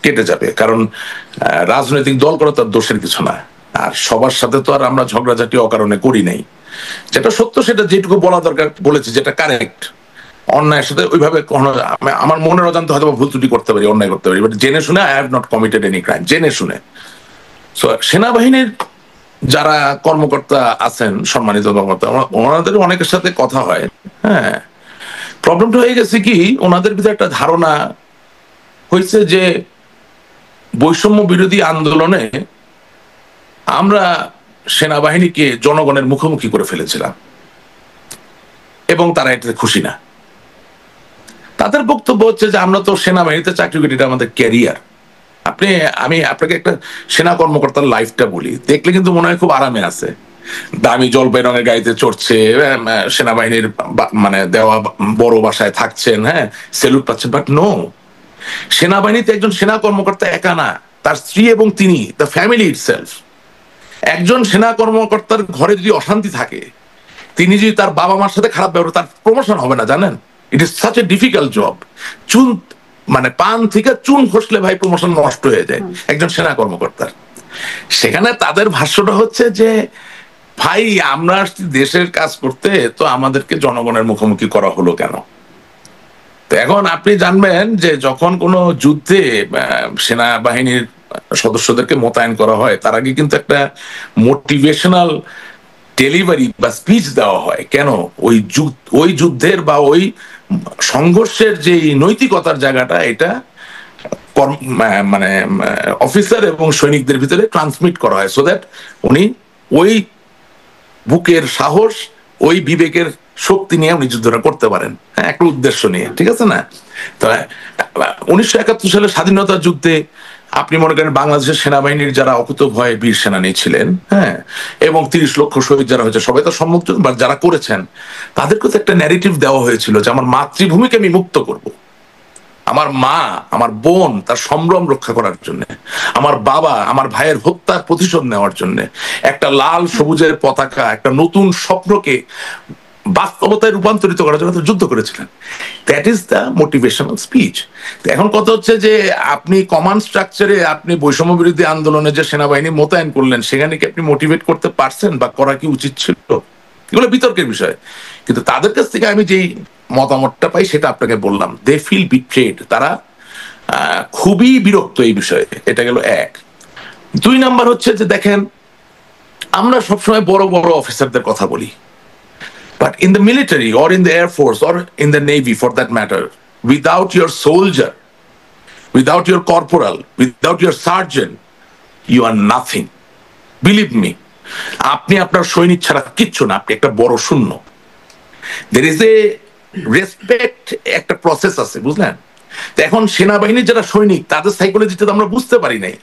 কেটে যাবে। কারণ রাজনৈতিক দল করা তার দোষের কিছু না, আর সবার সাথে তো আর আমরা ঝগড়াঝাটি অকারণে করি নাই। যেটা সত্য সেটা যেটুকু বলা দরকার বলেছি, যেটা কারেক্ট। অন্যায়ের সাথে ওইভাবে আমার মনের অজান্তে হয়তো ভুল ত্রুটি করতে পারি, অন্যায় করতে পারি, বাট জেনে শুনে I have not committed any crime, জেনে শুনে। সো সেনাবাহিনীর যারা কর্মকর্তা আছেন, সম্মানিত কর্মকর্তা, ওনাদের অনেকের সাথে কথা হয়। হ্যাঁ, প্রবলেমটা হয়ে গেছে কি, ওনাদের ভিতরে একটা ধারণা হয়েছে যে বৈষম্য বিরোধী আন্দোলনে আমরা সেনাবাহিনীকে জনগণের মুখোমুখি করে ফেলেছিলাম, এবং তারা এটাতে খুশি না। তাদের বক্তব্য হচ্ছে যে আমরা তো সেনাবাহিনীতে চাকরি করি, এটা আমাদের ক্যারিয়ার। আমি আপনাকে একটা সেনা কর্মকর্তার লাইফটা বলি, দেখলে কিন্তু মনে হয় খুব আরামে আছে, দামি জলপাই রঙের গাড়িতে চড়ছে, সেনাবাহিনীর মানে দেওয়া বড় বাসায় থাকছেন, হ্যাঁ, সেলুট পাচ্ছেন। বাট নো, সেনাবাহিনীতে একজন সেনা কর্মকর্তা একা না, তার স্ত্রী এবং তিনি, দ্য ফ্যামিলি ইটসেলফ। একজন সেনা কর্মকর্তার ঘরে যদি অশান্তি থাকে, তিনি যদি তার বাবা মার সাথে খারাপ ব্যবহার, তার প্রমোশন হবে না, জানেন? It is such a difficult job. চুন মানে পান থেকে চুন খসলে ভাই প্রমোশন নষ্ট হয়ে যায় একজন সেনা কর্মকর্তার। সেখানে তাদের ভাষ্যটা হচ্ছে যে ভাই আমরা আসছি দেশের কাজ করতে, তো আমাদেরকে জনগণের মুখোমুখি করা হলো কেন? তো এখন আপনি জানবেন যে যখন কোনো যুদ্ধে সেনাবাহিনীর সদস্যদেরকে মোতায়েন করা হয়, তার আগে কিন্তু একটা মোটিভেশনাল ডেলিভারি বা স্পিচ দেওয়া হয়। কেন? ওই যুদ্ধের বা ওই সংঘর্ষের যে নৈতিকতার জায়গাটা, এটা মানে অফিসার এবং সৈনিকদের ভিতরে ট্রান্সমিট করা হয়, সো দ্যাট উনি ওই বুকের সাহস, ওই বিবেকের শক্তি নিয়ে উনি যুদ্ধটা করতে পারেন, হ্যাঁ, একটা উদ্দেশ্য নিয়ে, ঠিক আছে না? তো 1971 সালে স্বাধীনতা যুদ্ধে আপনি মনে করেন বাংলাদেশের সেনাবাহিনীর যারা অকুতোভয় বীর সেনানী ছিলেন, হ্যাঁ, এবং 30 লক্ষ শহীদ যারা হয়েছে, সবাই তো সম্মুখ, বা যারা করেছেন তাদেরকে তো একটা ন্যারেটিভ দেওয়া হয়েছিল যে আমার মাতৃভূমিকে আমি মুক্ত করব, আমার মা, আমার বোন তার সম্ভ্রম রক্ষা করার জন্য, আমার বাবা আমার ভাইয়ের হত্যার প্রতিশোধ নেওয়ার জন্য, একটা লাল সবুজের পতাকা, একটা নতুন স্বপ্নকে বাস্তবতায় রূপান্তরিত করার জন্য যুদ্ধ করেছিলেন। That is the motivational speech. এখন কথা হচ্ছে যে আপনি কমান্ড স্ট্রাকচারে আপনি বৈষম্য বিরোধী আন্দোলনে যে সেনাবাহিনী মোতায়েন করলেন, সেখানে কি আপনি মোটিভেট করতে পারছেন বা করা কি উচিত ছিল? এগুলো বিতর্কের বিষয়। কিন্তু তাদের কাছ থেকে আমি যেই মতামতটা পাই সেটা আপনাকে বললাম, দে ফিল বিট্রেড। তারা খুবই বিরক্ত এই বিষয়ে। এটা গেল এক। 2 নাম্বার হচ্ছে যে দেখেন, আমরা সবসময় বড় বড় অফিসারদের কথা বলি, but in the military or in the air force or in the navy for that matter, without your soldier, without your corporal, without your sergeant, you are nothing. Believe me, আপনি আপনার সৈনিক ছাড়া কিচ্ছু না, আপনি একটা বড় শূন্য। there is a respect, একটা প্রসেস আছে, বুঝলেন? তো এখন সেনাবাহিনীর যারা সৈনিক, তাদের সাইকোলজিটা তো আমরা বুঝতে পারি নাই।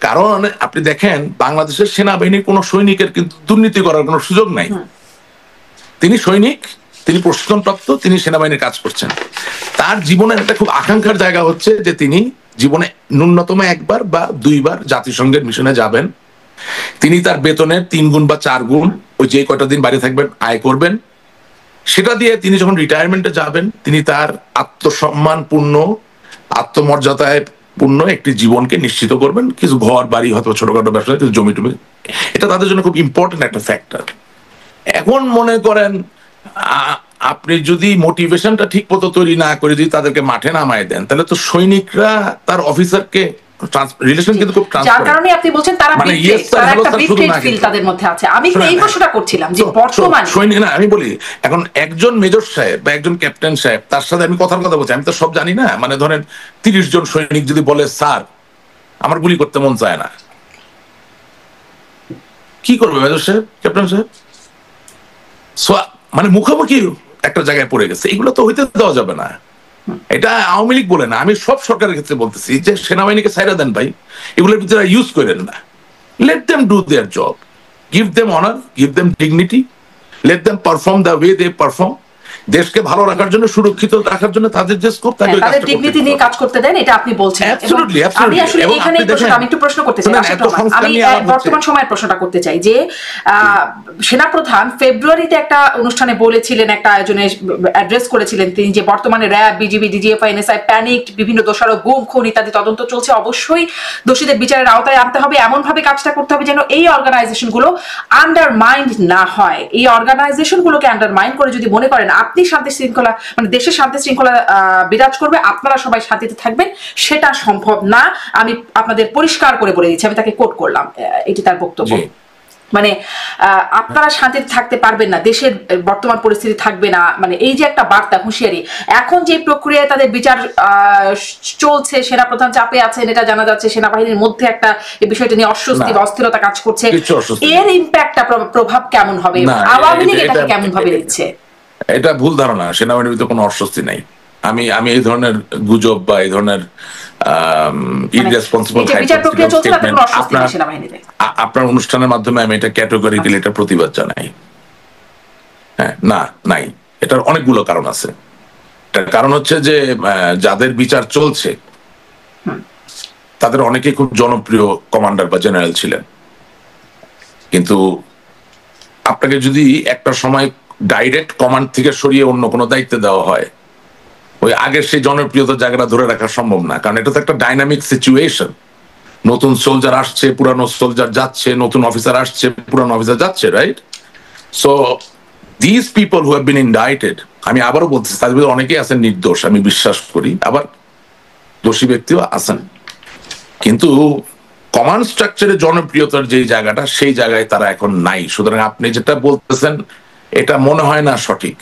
কারণ আপনি দেখেন বাংলাদেশের সেনাবাহিনীর কোন সৈনিকের কিন্তু দুর্নীতি করার কোনো সুযোগ নাই। তিনি সৈনিক, তিনি প্রশিক্ষণপ্রাপ্ত, তিনি সেনাবাহিনীর কাজ করছেন। তার জীবনের একটা খুব আকাঙ্ক্ষার জায়গা হচ্ছে যে তিনি জীবনে ন্যূনতম 1 বার বা 2 বার জাতিসংঘের মিশনে যাবেন। তিনি তার বেতনের 3 গুণ বা 4 গুণ ওই যে কয়টা দিন বাইরে থাকবেন আয় করবেন। সেটা দিয়ে তিনি যখন রিটায়ারমেন্টে যাবেন, তিনি তার আত্মসম্মানপূর্ণ, আত্মমর্যাদায় পূর্ণ একটি জীবনকে নিশ্চিত করবেন। কিছু ঘর বাড়ি, হয়তো ছোটখাটো ব্যবসা, কিছু জমি টমি, এটা তাদের জন্য খুব ইম্পর্টেন্ট একটা ফ্যাক্টর। এখন মনে করেন আপনি যদি মোটিভেশনটা ঠিক মতো তৈরি না করে যদি তাদেরকে মাঠে নামায় দেন, তাহলে তো সৈনিকরা তার অফিসারকে রিলেশন কিন্তু খুব ট্রান্সপারেন্ট। যার কারণে আপনি বলছেন তারা একটা বিট্রেড ফিল তাদের মধ্যে আছে। আমি এই প্রশ্নটা করছিলাম যে বর্তমানে সৈনিক না, আমি বলি এখন একজন মেজর সাহেব বা একজন ক্যাপ্টেন সাহেব, তার সাথে আমি কথার কথা বলছি, আমি তো সব জানি না। মানে ধরেন 30 জন সৈনিক যদি বলে স্যার আমার গুলি করতে মন চায় না, কি করবে মেজর সাহেব, ক্যাপ্টেন সাহেব? মানে মুখোমুখি একটা জায়গায় পড়ে গেছে। এগুলো তো হইতে দেওয়া যাবে না। এটা আওয়ামী লীগ বলে না, আমি সব সরকারের ক্ষেত্রে বলতেছি যে সেনাবাহিনীকে ছাইড়া দেন ভাই, এগুলোর ভিতরে ইউজ করেন না। Let them do their job, give them honour, give them dignity, let them perform the way they perform. দেশকে ভালো রাখার জন্য, সুরক্ষিত রাখার জন্য তাদের যে স্কোপ, তাদের ডিগনিটি নিয়ে কাজ করতে দেন, এটা আপনি বলছেন। আমি আসলে এখানে আমি একটু প্রশ্ন করতে চাই, আমি বর্তমান সময়ের প্রশ্নটা করতে চাই যে সেনাপ্রধান ফেব্রুয়ারিতে একটা অনুষ্ঠানে বলেছিলেন, একটা আয়োজনে অ্যাড্রেস করেছিলেন তিনি, যে বর্তমানে RAB, BGB, DGFI, NSI panicked, বিভিন্ন দোষারোপ, গুম, খুন ইত্যাদি তদন্ত চলছে। অবশ্যই দোষীদের বিচারের আওতায় আনতে হবে, এমন ভাবে কাজটা করতে হবে যেন এই অর্গানাইজেশনগুলো আন্ডারমাইন্ড না হয়। এই অর্গানাইজেশনগুলোকে আন্ডারমাইন্ড করে যদি মনে করেন আপনি শান্তি শৃঙ্খলা, মানে দেশের শান্তি শৃঙ্খলা বিরাজ করবে, আপনারা সবাই শান্তিতে থাকবেন, সেটা সম্ভব না। আমি আপনাদের পরিষ্কার করে বলে দিচ্ছি, আমি তাকে কোট করলাম, এটি তার বক্তব্য। মানে আপনারা শান্তিতে থাকতে পারবেন না, দেশের বর্তমান পরিস্থিতি থাকবে না, মানে এই যে একটা বার্তা, হুঁশিয়ারি। এখন যে প্রক্রিয়ায় তাদের বিচার চলছে, সেনাপ্রধান চাপে আছেন, এটা জানা যাচ্ছে। সেনাবাহিনীর মধ্যে একটা এই বিষয়টা নিয়ে অস্বস্তি বা অস্থিরতা কাজ করছে। এর ইম্প্যাক্টটা, প্রভাব কেমন হবে? আওয়ামী লীগ এটাকে কেমন ভাবে নিচ্ছে? এটা ভুল ধারণা, সেনাবাহিনীর ভিতরে কোনো অস্বস্তি নাই। আমি এই ধরনের গুজব বা এই ধরনের ইররেসপন্সিবল আপনার অনুষ্ঠানের মাধ্যমে আমি এটা ক্যাটেগরিক্যালি এটা প্রতিবাদ জানাই। হ্যাঁ, না, নাই, এটার অনেকগুলো কারণ আছে। এটার কারণ হচ্ছে যে যাদের বিচার চলছে তাদের অনেকে খুব জনপ্রিয় কমান্ডার বা জেনারেল ছিলেন, কিন্তু আপনাকে যদি একটা সময় ডাইরেক্ট কমান্ড থেকে সরিয়ে অন্য কোনো দায়িত্ব দেওয়া হয়, ওই আগের সেই জনপ্রিয়তার জায়গাটা ধরে রাখা সম্ভব না, কারণ এটা তো একটা ডাইনামিক সিচুয়েশন। নতুন সোলজার আসছে, পুরানো সোলজার যাচ্ছে, নতুন অফিসার আসছে, পুরানো অফিসার যাচ্ছে, right? So this people who have been indicted, আমি আবারও বলতেছি তাদের ভিতরে অনেকেই আছেন নির্দোষ, আমি বিশ্বাস করি, আবার দোষী ব্যক্তিও আছেন, কিন্তু কমান্ড স্ট্রাকচারের জনপ্রিয়তার যে জায়গাটা সেই জায়গায় তারা এখন নাই। সুতরাং আপনি যেটা বলতেছেন এটা মনে হয় না সঠিক।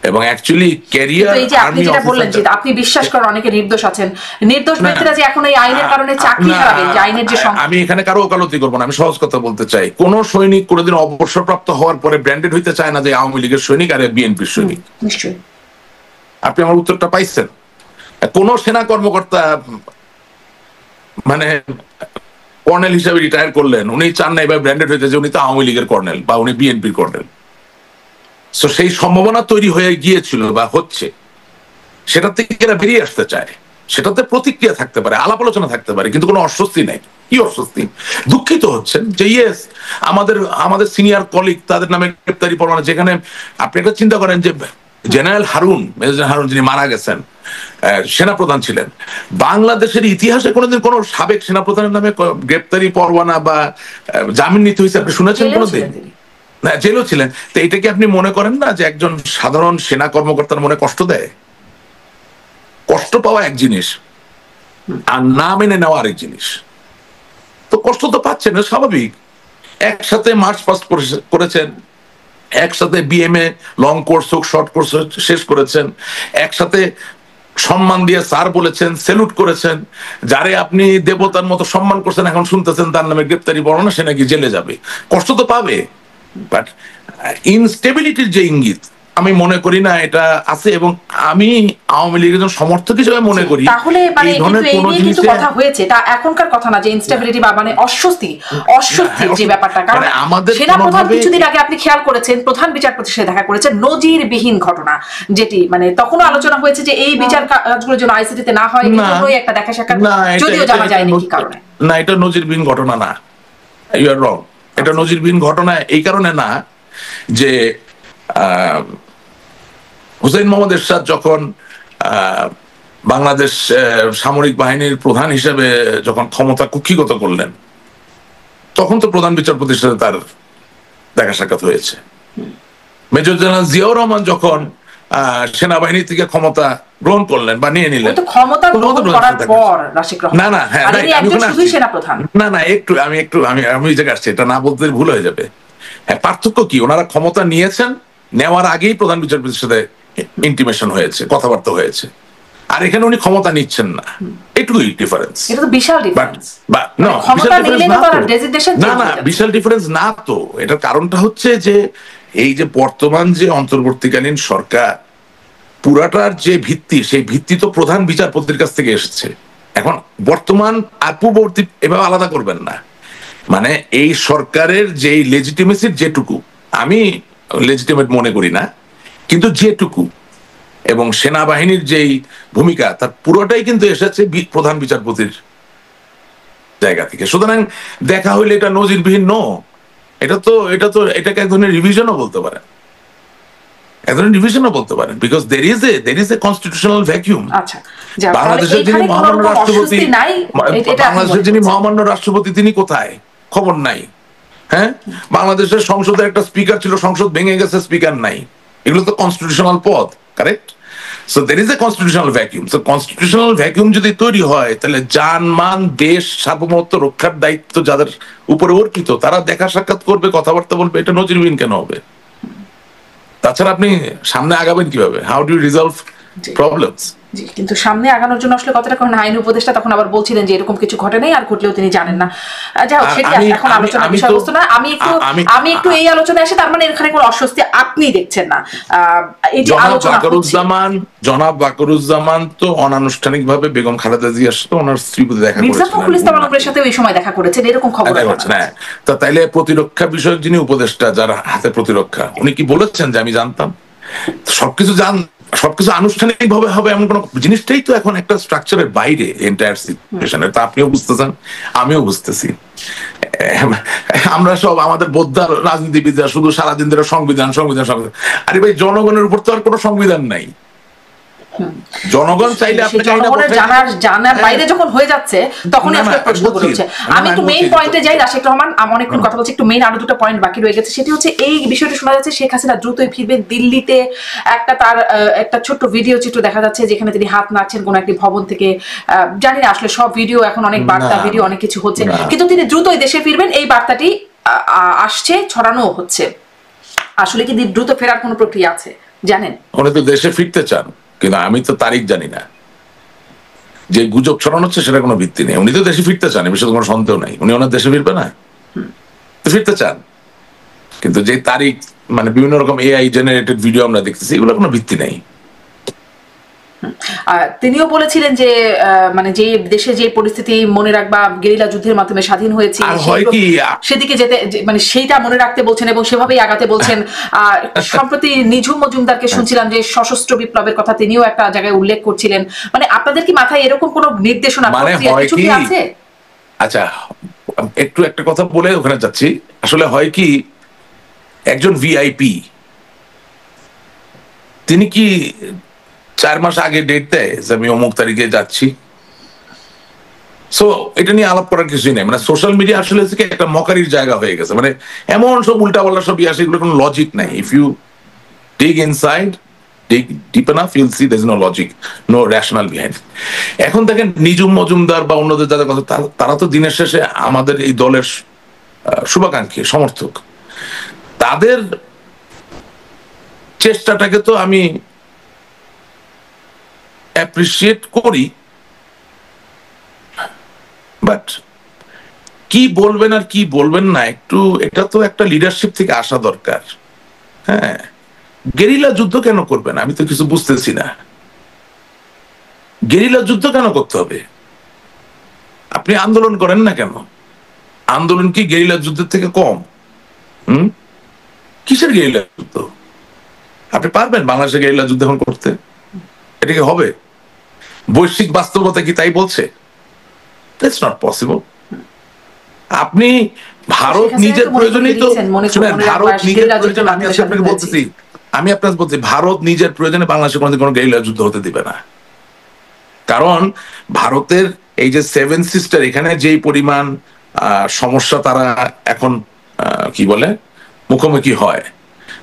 এবং অ্যাকচুয়ালি ক্যারিয়ার, এই যে আপনি যেটা বললেন যে আপনি বিশ্বাস করেন অনেকে নির্দোষ আছেন, নির্দোষ ব্যক্তিরা যে এখন এই আইনের কারণে চাকরি হারাবেন, যে আইনের যে আমি এখানে কারো ওকালতি করবো না, আমি সহজ কথা বলতে চাই। কোন সৈনিক কোনোদিন অবসরপ্রাপ্ত হওয়ার পরে ব্র্যান্ডেড হইতে চায় না যে আওয়ামী লীগের সৈনিক আর বিএনপির সৈনিক। নিশ্চয়ই আপনি আমার উত্তরটা পাইছেন? কোন সেনা কর্মকর্তা মানে কর্নেল হিসেবে রিটায়ার করলেন, উনি চান না এবার ব্র্যান্ডেড হইতে যে উনি তো আওয়ামী লীগের কর্নেল বা উনি বিএনপির কর্নেল। সো সেই সম্ভাবনা তৈরি হয়ে গিয়েছিল বা হচ্ছে, সেটা থেকে এরা বেরিয়ে আসতে চায়। সেটাতে প্রতিক্রিয়া থাকতে পারে, আলাপ আলোচনা থাকতে পারে, কিন্তু কোনো অস্বস্তি নাই। কি অস্বস্তি? দুঃখিত হচ্ছেন যে ইয়েস আমাদের সিনিয়র কলিগ তাদের নামে গ্রেপ্তারি পরোয়ানা, যেখানে আপনি একটা চিন্তা করেন যে জেনারেল হারুন, মেজর হারুন যিনি মারা গেছেন, সেনাপ্রধান ছিলেন, বাংলাদেশের ইতিহাসে কোনোদিন কোন সাবেক সেনাপ্রধানের নামে গ্রেপ্তারি পরোয়ানা বা জামিন নিতে হয়েছে আপনি শুনেছেন কোনোদিন? না, জেলও ছিলেন। তো এটা কি আপনি মনে করেন না যে একজন সাধারণ সেনা কর্মকর্তার মনে কষ্ট দেয়? কষ্ট পাওয়া এক জিনিস, আর না মেনে নেওয়া আরেক জিনিস। তো কষ্ট তো পাচ্ছেন, স্বাভাবিক। একসাথে মার্চ পাস্ট করেছেন, একসাথে বিএমএ লং কোর্স হোক শর্ট কোর্স শেষ করেছেন, একসাথে সম্মান দিয়ে স্যার বলেছেন, সেলুট করেছেন, যারে আপনি দেবতার মতো সম্মান করছেন, এখন শুনতেছেন তার নামে গ্রেপ্তারি পরোয়ানা, সে নাকি জেলে যাবে। কষ্ট তো পাবে, বাট ইনস্টেবিলিটির যে ইঙ্গিত আমি মনে করি না এটা আছে। এবং আমি আওয়ামী লীগের একজন সমর্থক হিসেবে মনে করি তাহলে মানে কিন্তু কথা হয়েছে, তা এখনকার কথা না যে ইনস্টেবিলিটি বা মানে অস্বস্তি যে ব্যাপারটা। কারণ সেনাপ্রধান কিছুদিন আগে আপনি খেয়াল করেছেন প্রধান বিচারপতির সাথে দেখা করেছেন, নজিরবিহীন ঘটনা, যেটি মানে তখনও আলোচনা হয়েছে যে এই বিচার কাজগুলো যেন আইসিটিতে না হয়, এই একটা দেখা সাক্ষাৎ, যদিও জানা যায়নি কি কারণে। না, এটা নজিরবিহীন ঘটনা না, ইউ আর রং। এটা নজিরবিহীন ঘটনা এই কারণে না যে হুসেইন মোহাম্মদ এরশাদ যখন বাংলাদেশ সামরিক বাহিনীর প্রধান হিসেবে যখন ক্ষমতা কুক্ষিগত করলেন, তখন তো প্রধান বিচারপতির সাথে তার দেখা সাক্ষাৎ হয়েছে। মেজর জেনারেল জিয়াউর রহমান যখন সেনাবাহিনী থেকে ক্ষমতা গ্রহণ করলেন বা নিয়ে নিলেন, আমি এই জায়গায় আসছি, এটা না বলতে ভুল হয়ে যাবে। হ্যাঁ, পার্থক্য কি? ওনারা ক্ষমতা নিয়েছেন, নেওয়ার আগেই প্রধান বিচারপতির সাথে ইন্টিমেশন হয়েছে, কথাবার্তা হয়েছে, আর এখানে উনি ক্ষমতা নিচ্ছেন না, এটুকুই ডিফারেন্স। না, বিশাল ডিফারেন্স না তো। এটার কারণটা হচ্ছে যে এই যে বর্তমান যে অন্তর্বর্তীকালীন সরকার, পুরাটার যে ভিত্তি, সেই ভিত্তি তো প্রধান বিচারপতির কাছ থেকে এসেছে। এখন বর্তমান আর পূর্ববর্তী এভাবে আলাদা করবেন না। মানে এই সরকারের যে লেজিটিমেসির যেটুকু, আমি লেজিটিমেট মনে করি না, কিন্তু যেটুকু, এবং সেনাবাহিনীর যেই ভূমিকা, তার পুরোটাই কিন্তু এসেছে প্রধান বিচারপতির জায়গা থেকে। সুতরাং দেখা হইলে এটা নজিরবিহীন নো, এটাকে এক ধরনের রিভিশনও বলতে পারেন, এক ধরনের রিভিশনও বলতে পারেন, because there is a constitutional vacuum. বাংলাদেশের যিনি মহামান্য রাষ্ট্রপতি তিনি কোথায়? খবর নাই। হ্যাঁ, বাংলাদেশের সংসদের একটা স্পিকার ছিল, সংসদ ভেঙে গেছে, স্পিকার নাই। এগুলো তো কনস্টিটিউশনাল পদ, correct? So there is a constitutional vacuum. So constitutional vacuum যদি তৈরি হয়, তাহলে জানমান, দেশ সার্বভৌমত্ব রক্ষার দায়িত্ব যাদের উপরে অর্পিত, তারা দেখা সাক্ষাৎ করবে, কথাবার্তা বলবে। এটা নজিরবিহীন কেন হবে? তাছাড়া আপনি সামনে আগাবেন কিভাবে? How do you resolve problems? কিন্তু সামনে আগানোর জন্য আসলে কতটা কোন আইন উপদেষ্টা তখন আবার বলছিলেন যে এরকম কিছু ঘটে নাই, আর ঘটলেও তিনি জানেন না। যাই হোক, সেটা এখন আলোচনার বিষয়বস্তু না। আমি একটু এই আলোচনায় আসে, তার মানে এখানে কোনো অস্বস্তি আপনি দেখছেন না। এই যে আলোচনা জনাব বাকরুজ্জামান তো অনানুষ্ঠানিকভাবে বেগম খালেদা জিয়ার সাথে ওনার স্ত্রী দেখা করেছেন, মির্জা ফখরুল ইসলাম আলমগীরের সাথে এই সময় দেখা করেছেন, এরকম খবর আছে না? তা তাইলে প্রতিরক্ষা বিষয়ক যিনি উপদেষ্টা, যার হাতে প্রতিরক্ষা, উনি কি বলেছেন যে আমি জানতাম? সবকিছু আনুষ্ঠানিক ভাবে হবে এমন কোন জিনিসটাই তো এখন একটা স্ট্রাকচারের বাইরে এন্টায়ার সিচুয়েশনে। তা আপনিও বুঝতেছেন, আমিও বুঝতেছি। আমরা সব আমাদের বোদ্ধার রাজনীতিবিদরা শুধু সারাদিন ধরে সংবিধান সংবিধান সংবিধান। আরে ভাই, জনগণের উপর তো আর কোনো সংবিধান নাই। জনগণ চাইলে আপনাকে জানার বাইরে যখন হয়ে যাচ্ছে তখনই আসলে প্রশ্নগুলো হচ্ছে। আমি একটু মেইন পয়েন্টে যাই। রাশেক রহমান, আমি অনেকক্ষণ কথা বলছি, একটু মেইন আরো দুটো পয়েন্ট বাকি রয়ে গেছে। সেটি হচ্ছে এই বিষয়টি শোনা যাচ্ছে শেখ হাসিনা দ্রুতই ফিরবেন। দিল্লিতে তার একটা ছোট্ট ভিডিও চিত্র দেখা যাচ্ছে যেখানে তিনি হাত নাড়ছেন কোন একটি ভবন থেকে। জানি না আসলে সব ভিডিও, এখন অনেক বার্তা ভিডিও অনেক কিছু হচ্ছে, কিন্তু তিনি দ্রুতই দেশে ফিরবেন এই বার্তাটি আসছে, ছড়ানো হচ্ছে। আসলে কি দ্রুত ফেরার কোনো প্রক্রিয়া আছে জানেন? উনি তো দেশে ফিরতে চান, কিন্তু আমি তো তারিখ জানি না। যে গুজব ছড়ানো হচ্ছে সেটা কোনো ভিত্তি নেই। উনি তো দেশে ফিরতে চান, এ বিষয়ে কোনো সন্দেহ নাই। উনি ওনার দেশে ফিরবে না? ফিরতে চান, কিন্তু যে তারিখ, মানে বিভিন্ন রকম এআই জেনারেটেড ভিডিও আমরা দেখতেছি, এগুলো কোনো ভিত্তি নেই। তিনিও বলেছিলেন যে মানে যে দেশে যে পরিস্থিতি মনে রাখবা গেরিলা যুদ্ধের মাধ্যমে স্বাধীন হয়েছে, সেদিকে যেতে মানে সেইটা মনে রাখতে বলছেন এবং সেভাবেই আগাতে বলছেন। সম্প্রতি নিঝুম মজুমদারকে শুনছিলাম যে সশস্ত্র বিপ্লবের কথা তিনিও একটা জায়গায় উল্লেখ করছিলেন। মানে আপনাদের কি মাথায় এরকম কোনো নির্দেশনা কিছু কি আছে? আচ্ছা, একটু একটা কথা বলে ওখানে যাচ্ছি। আসলে হয় কি, একজন ভিআইপি তিনি কি 4 মাস আগে ডেট দেয় যে আমি অমুক তারিখে যাচ্ছি? সো এটা নিয়ে আলাপ করার কিছুই নেই। মানে সোশ্যাল মিডিয়া আসলে একটা মকারির জায়গা হয়ে গেছে। মানে এমন সব উল্টাপাল্টা সব আসে, এগুলো কোনো লজিক নাই। If you dig inside, dig deep enough, you'll see there's no logic, no rational behind. এখন দেখেন নিঝুম মজুমদার বা অন্যদের যাদের কথা, তারা তো দিনের শেষে আমাদের এই দলের শুভাকাঙ্ক্ষী, সমর্থক। তাদের চেষ্টাটাকে তো আমি অ্যাপ্রিসিয়েট করি, বাট কি বলবেন আর কি বলবেন না, একটু এটা তো একটা লিডারশিপ থেকে আসা দরকার। হ্যাঁ, গেরিলা যুদ্ধ কেন করবেন? আমি তো কিছু বুঝতেছি না। গেরিলা যুদ্ধ কেন করতে হবে? আপনি আন্দোলন করেন না কেন? আন্দোলন কি গেরিলা যুদ্ধের থেকে কম? কিসের গেরিলা যুদ্ধ? আপনি পারবেন বাংলাদেশে গেরিলা যুদ্ধ এখন করতে? এটা কি হবে? বৈশ্বিক বাস্তবতা কি তাই বলছে? That's not possible. আপনি ভারত নিজের প্রয়োজনেই তো, ভারত নিজের প্রয়োজন, আমি আপনাকে বলতেছি, ভারত নিজের প্রয়োজনে বাংলাদেশে কোনো গেরিলা যুদ্ধ হতে দিবে না। কারণ ভারতের এই যে 7 সিস্টার, এখানে যেই পরিমাণ সমস্যা তারা এখন কি বলে মুখোমুখি হয়,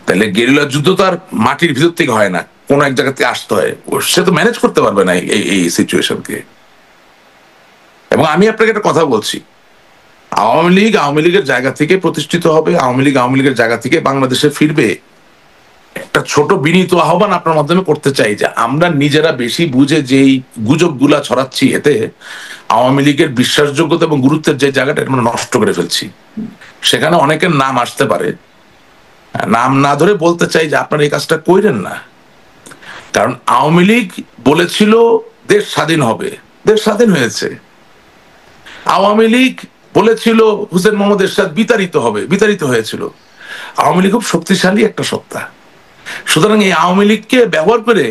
তাহলে গেরিলা যুদ্ধ তো আর মাটির ভিতর থেকে হয় না, কোন এক জায়গা থেকে আসতে হয়। সে তো ম্যানেজ করতে পারবে না এই সিচুয়েশনকে। এবং আমি আপনাকে একটা কথা বলছি, আওয়ামী লীগের জায়গা থেকে প্রতিষ্ঠিত হবে, আওয়ামী লীগের জায়গা থেকে বাংলাদেশে ফিরবে। একটা ছোট বিনীত আহ্বান আপনার মাধ্যমে করতে চাই যে আমরা নিজেরা বেশি বুঝে যেই গুজব গুলা ছড়াচ্ছি, এতে আওয়ামী লীগের বিশ্বাসযোগ্যতা এবং গুরুত্বের যে জায়গাটা আমরা নষ্ট করে ফেলছি। সেখানে অনেকের নাম আসতে পারে, নাম না ধরে বলতে চাই যে আপনারা এই কাজটা কইরেন না। কারণ আওয়ামী লীগ বলেছিল দেশ স্বাধীন হবে, দেশ স্বাধীন হয়েছে। আওয়ামী লীগ বলেছিল হুসেন মোহাম্মদ এরশাদ বিতাড়িত হবে, বিতাড়িত হয়েছিল। আওয়ামী লীগ খুব শক্তিশালী একটা সত্তা। সুতরাং এই আওয়ামী লীগকে ব্যবহার করে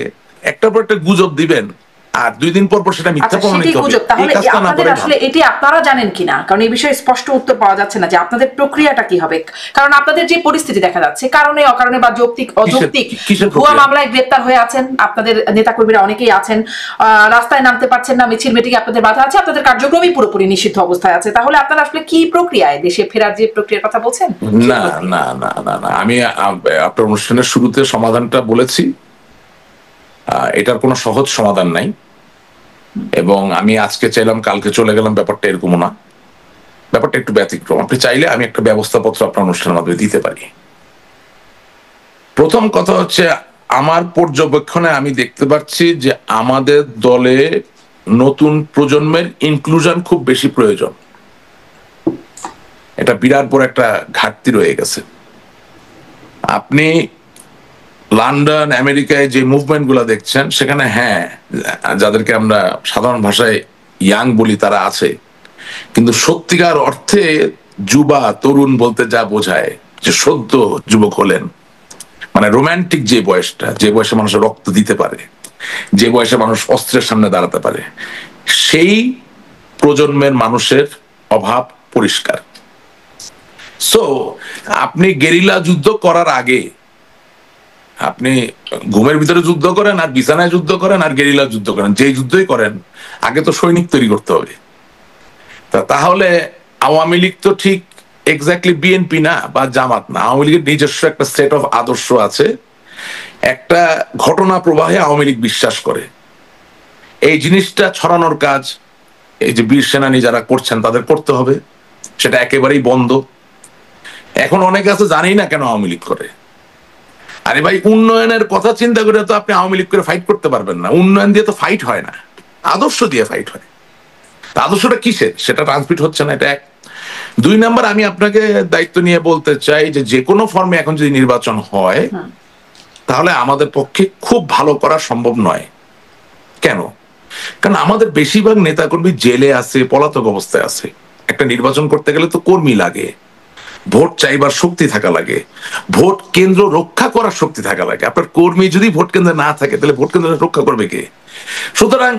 একটার পর একটা গুজব দিবেন, আর 2 দিন পর সেটা মিথ্যা প্রমাণিত হবে। তাহলে আপনাদের আসলে এটি আপনারা জানেন কিনা? কারণ এই বিষয়ে স্পষ্ট উত্তর পাওয়া যাচ্ছে না যে আপনাদের প্রক্রিয়াটা কি হবে। কারণ আপনাদের যে পরিস্থিতি দেখা যাচ্ছে, কারণে অকারণে বা যৌক্তিক অযৌক্তিক ভুয়া মামলায় গ্রেপ্তার হয়ে আছেন আপনাদের নেতাকর্মীরা, অনেকেই আছেন। রাস্তায় নামতে পারছেন না, মিছিল মিটিং আপনাদের বাধা আছে, আপনাদের কার্যক্রমই পুরোপুরি নিষিদ্ধ অবস্থায় আছে। তাহলে আপনারা আসলে কি প্রক্রিয়ায় দেশে ফেরার যে প্রক্রিয়ার কথা বলছেন? না না না না না, আমি আপনার অনুষ্ঠানের শুরুতে সমাধানটা বলেছি, এটার কোনো সহজ সমাধান নাই। এবং আমি আজকে চাইলাম কালকে চলে গেলাম, ব্যাপারটা এরকম না, ব্যাপারটা একটু ব্যতিক্রম। আপনি চাইলে আমি একটা ব্যবস্থাপত্র আপনার অনুষ্ঠানের মাধ্যমে দিতে পারি। প্রথম কথা হচ্ছে, আমার পর্যবেক্ষণে আমি দেখতে পাচ্ছি যে আমাদের দলে নতুন প্রজন্মের ইনক্লুশন খুব বেশি প্রয়োজন। এটা বিরাট বড় একটা ঘাটতি রয়ে গেছে। আপনি লন্ডন, আমেরিকায় যে মুভমেন্ট গুলা দেখছেন, সেখানে হ্যাঁ, যাদেরকে আমরা সাধারণ ভাষায় ইয়াং বলি তারা আছে, কিন্তু সত্যিকার অর্থে যুবা তরুণ বলতে যা বোঝায়, যে সদ্য যুবক হলেন, মানে রোমান্টিক যে বয়সটা, যে বয়সে মানুষ রক্ত দিতে পারে, যে বয়সে মানুষ অস্ত্রের সামনে দাঁড়াতে পারে, সেই প্রজন্মের মানুষের অভাব পরিষ্কার। সো আপনি গেরিলা যুদ্ধ করার আগে আপনি ঘুমের ভিতরে যুদ্ধ করেন, আর বিছানায় যুদ্ধ করেন, আর গেরিলা যুদ্ধ করেন, যেই যুদ্ধই করেন আগে তো সৈনিক তৈরি করতে হবে। তাহলে আওয়ামী লীগ তো ঠিক এক্স্যাক্টলি বিএনপি না বা জামাত না। আওয়ামী লীগের নিজস্ব একটা সেট অফ আদর্শ আছে, একটা ঘটনা প্রবাহে আওয়ামী লীগ বিশ্বাস করে। এই জিনিসটা ছড়ানোর কাজ এই যে বীর সেনানী যারা করছেন তাদের করতে হবে, সেটা একেবারেই বন্ধ। এখন অনেকে আছে জানেই না কেন আওয়ামী লীগ করে। আরে ভাই, উন্নয়নের কথা চিন্তা করে তো আপনি আওয়ামী লীগ করে ফাইট করতে পারবেন না। উন্নয়ন দিয়ে তো ফাইট হয় না, আদর্শ দিয়ে ফাইট হয়। আদর্শটা কিসের সেটা ট্রান্সমিট হচ্ছে না, এটা এক। 2 নাম্বার, আমি আপনাকে দায়িত্ব নিয়ে বলতে চাই যে কোনো ফর্মে এখন যদি নির্বাচন হয় তাহলে আমাদের পক্ষে খুব ভালো করা সম্ভব নয়। কেন? কারণ আমাদের বেশিরভাগ নেতাকর্মী জেলে আছে, পলাতক অবস্থায় আছে। একটা নির্বাচন করতে গেলে তো কর্মী লাগে, ভোট চাইবার শক্তি থাকা লাগে, ভোট কেন্দ্র রক্ষা করার শক্তি থাকা লাগে। আপনার কর্মী যদি ভোট কেন্দ্রে না থাকে তাহলে ভোট কেন্দ্র রক্ষা করবে কে? সুতরাং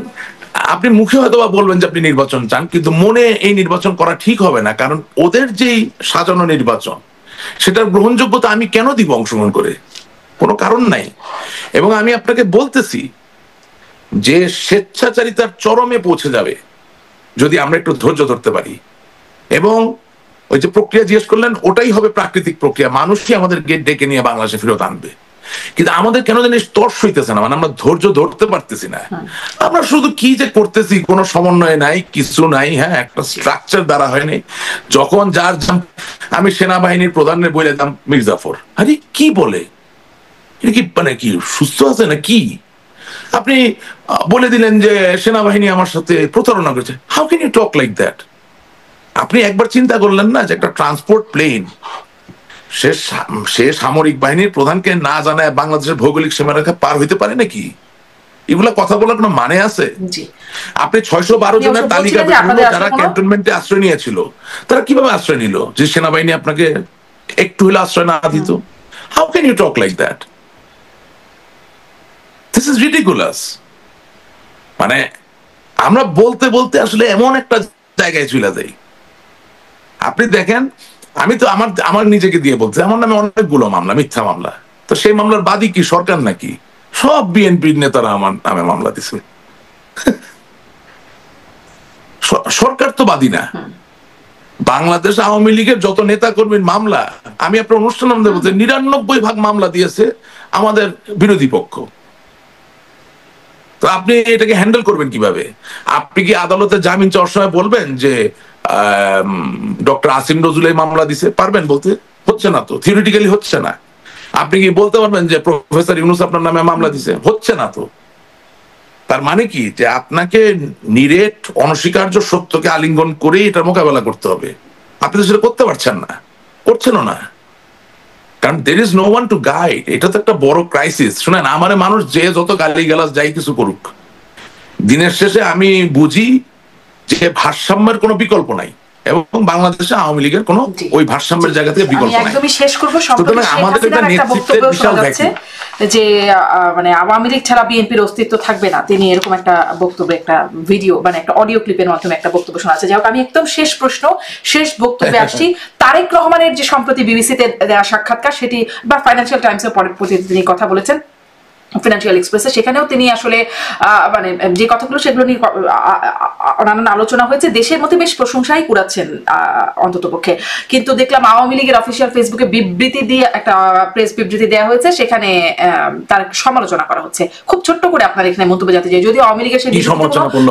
আপনি মুখে হয়তো বা বলবেন যে আপনি নির্বাচন চান, কিন্তু মনে এই নির্বাচন করা ঠিক হবে না। কারণ ওদের যেই সাজানো নির্বাচন, সেটার গ্রহণযোগ্যতা আমি কেন দিব অংশগ্রহণ করে? কোনো কারণ নাই। এবং আমি আপনাকে বলতেছি যে স্বেচ্ছাচারিতার চরমে পৌঁছে যাবে যদি আমরা একটু ধৈর্য ধরতে পারি। এবং ওই যে প্রক্রিয়া জিজ্ঞেস করলেন, ওটাই হবে প্রাকৃতিক প্রক্রিয়া, মানুষই আমাদের গেট ডেকে নিয়ে বাংলাদেশে ফেরত আনবে। কিন্তু আমাদের কেন জানি তর্স হইতেছে না, মানে আমরা ধৈর্য ধরতে পারতেছি না। আমরা শুধু কি যে করতেছি, কোনো সমন্বয় নাই, কিছু নাই। হ্যাঁ, একটা স্ট্রাকচার দ্বারা হয়নি। যখন যার আমি সেনাবাহিনীর প্রধানের বলে দাম মির্জাফর, আরে কি বলে, এটা কি মানে কি সুস্থ আছে না কি? আপনি বলে দিলেন যে সেনাবাহিনী আমার সাথে প্রতারণা করেছে। How can you talk like that? আপনি একবার চিন্তা করলেন না যে একটা ট্রান্সপোর্ট প্লেন সে সামরিক বাহিনীর প্রধানকে না জানায় বাংলাদেশের ভৌগোলিক সীমারেখা পার হইতে পারে নাকি? এগুলা কথা বলার কোনো মানে আছে? আপনি 612 জনের তালিকা যারা ক্যান্টনমেন্টে আশ্রয় নিয়েছিল, তারা কিভাবে আশ্রয় নিল যে সেনাবাহিনী আপনাকে একটু হলে আশ্রয় না দিত? How can you talk like that? This is ridiculous. মানে আমরা বলতে বলতে আসলে এমন একটা জায়গায় চলে যাই। আপনি দেখেন, আমি তো আমার নিজেকে দিয়ে বলছি, আমার নামে অনেকগুলো মামলা, মিথ্যা মামলা। তো সেই মামলার বাদী কি সরকার নাকি? সব বিএনপির নেতারা আমার নামে মামলা দিছে। সরকার তো বাদী না। বাংলাদেশ আওয়ামী লীগের যত নেতা কর্মীর মামলা, আমি আপনার অনুষ্ঠান বলতে 99% মামলা দিয়েছে আমাদের বিরোধী পক্ষ। তো আপনি এটাকে হ্যান্ডেল করবেন কিভাবে? আপনি কি আদালতে জামিন চাওয়ার সময় বলবেন যে ডক্টর আসিম নজরুল এই মামলা দিছে? পারবেন বলতে? হচ্ছে না তো, থিওরিটিক্যালি হচ্ছে না। আপনি কি বলতে পারবেন যে প্রফেসর ইউনূস আপনার নামে মামলা দিছে? হচ্ছে না তো। তার মানে কি যে আপনাকে নিরেট অনস্বীকার্য সত্যকে আলিঙ্গন করে এটার মোকাবেলা করতে হবে। আপনি তো সেটা করতে পারছেন না, করছেনও না। কারণ there is no one to guide. এটা তো একটা বড় ক্রাইসিস। শুনেন, আমার মানুষ যে যত গালিগালাজ যাই কিছু করুক, দিনের শেষে আমি বুঝি যে ভারসাম্যের কোনো বিকল্প নাই, এবং বাংলাদেশে আওয়ামী লীগের কোনো ওই ভারসাম্যের জায়গা থেকে বিকল্প নাই। একদমই শেষ করব। সম্প্রতি আমাদের একটা নেতৃত্বের বিশাল ভ্যাকুয়াম, যে মানে আওয়ামী লীগ ছাড়া বিএনপির অস্তিত্ব থাকবে না, তিনি এরকম একটা বক্তব্য, একটা ভিডিও মানে একটা অডিও ক্লিপের মাধ্যমে একটা বক্তব্য শোনা আছে। যাই হোক, আমি একদম শেষ বক্তব্যে আসছি। তারেক রহমানের যে সম্প্রতি বিবিসিতে দেওয়া সাক্ষাৎকার, সেটি বা ফাইন্যান্সিয়াল টাইমসের পরের তিনি কথা বলেছেন ফিনান্সিয়াল এক্সপ্রেসে, সেখানেও তিনি আসলে মানে যে কথাগুলো সেগুলো নিয়ে নানান আলোচনা হয়েছে। দেশের মধ্যে বেশ প্রশংসাই কুড়াচ্ছেন অন্ততপক্ষে। কিন্তু দেখলাম আওয়ামী লীগের অফিসিয়াল ফেসবুকে বিবৃতি দিয়ে একটা প্রেস বিবৃতি দেওয়া হয়েছে, সেখানে তার সমালোচনা করা হচ্ছে। খুব ছোট্ট করে আপনার এখানে মন্তব্য জানতে চাই, যদিও আওয়ামী লীগের সেই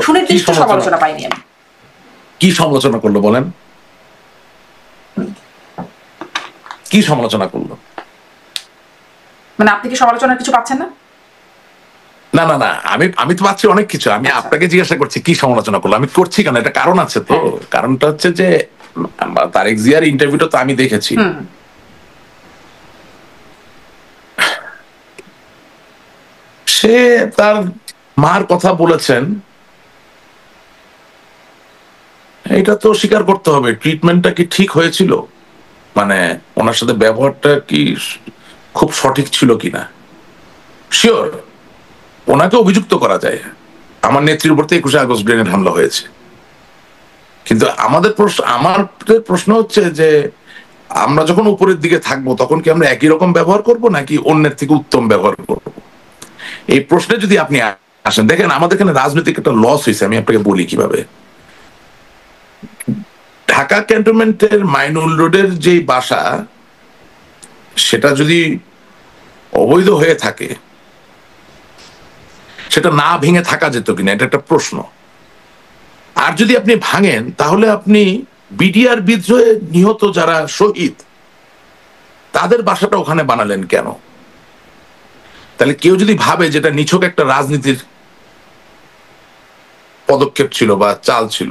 সুনির্দিষ্ট সমালোচনা পাইনি আমি। কি সমালোচনা করলো বলেন? কি সমালোচনা করলো? মানে আপনি কি সমালোচনার কিছু পাচ্ছেন না? না না না, আমি তো পাচ্ছি অনেক কিছু। আমি আপনাকে জিজ্ঞাসা করছি কি সমালোচনা করলো। আমি করছি কেন, এটা কারণ আছে তো। কারণটা হচ্ছে যে তারেক জিয়ার ইন্টারভিউটা তো আমি দেখেছি। সে তার মার কথা বলেছেন, এটা তো স্বীকার করতে হবে। ট্রিটমেন্টটা কি ঠিক হয়েছিল, মানে ওনার সাথে ব্যবহারটা কি খুব সঠিক ছিল কিনা? শিওর ওনাকে অভিযুক্ত করা যায়, আমার নেত্রীর উপর 21শে আগস্ট গ্রেনেড হামলা হয়েছে। কিন্তু আমার প্রশ্ন হচ্ছে যে আমরা যখন উপরের দিকে থাকবো তখন কি আমরা একই রকম ব্যবহার করব নাকি অন্যের থেকে উত্তম ব্যবহার করব? এই প্রশ্নে যদি আপনি আসেন, দেখেন আমাদের এখানে রাজনৈতিক একটা লস হয়েছে, আমি আপনাকে বলি কিভাবে। ঢাকা ক্যান্টনমেন্টের মাইনুল রোডের যে বাসা, সেটা যদি অবৈধ হয়ে থাকে, সেটা না ভেঙে থাকা যেত কিনা, এটা একটা প্রশ্ন। আর যদি আপনি ভাঙেন, তাহলে আপনি বিডিআর বিদ্রোহে নিহত যারা শহীদ, তাদের বাসাটা ওখানে বানালেন কেন? তাহলে কেউ যদি ভাবে যেটা নিছক একটা রাজনীতির পদক্ষেপ ছিল বা চাল ছিল,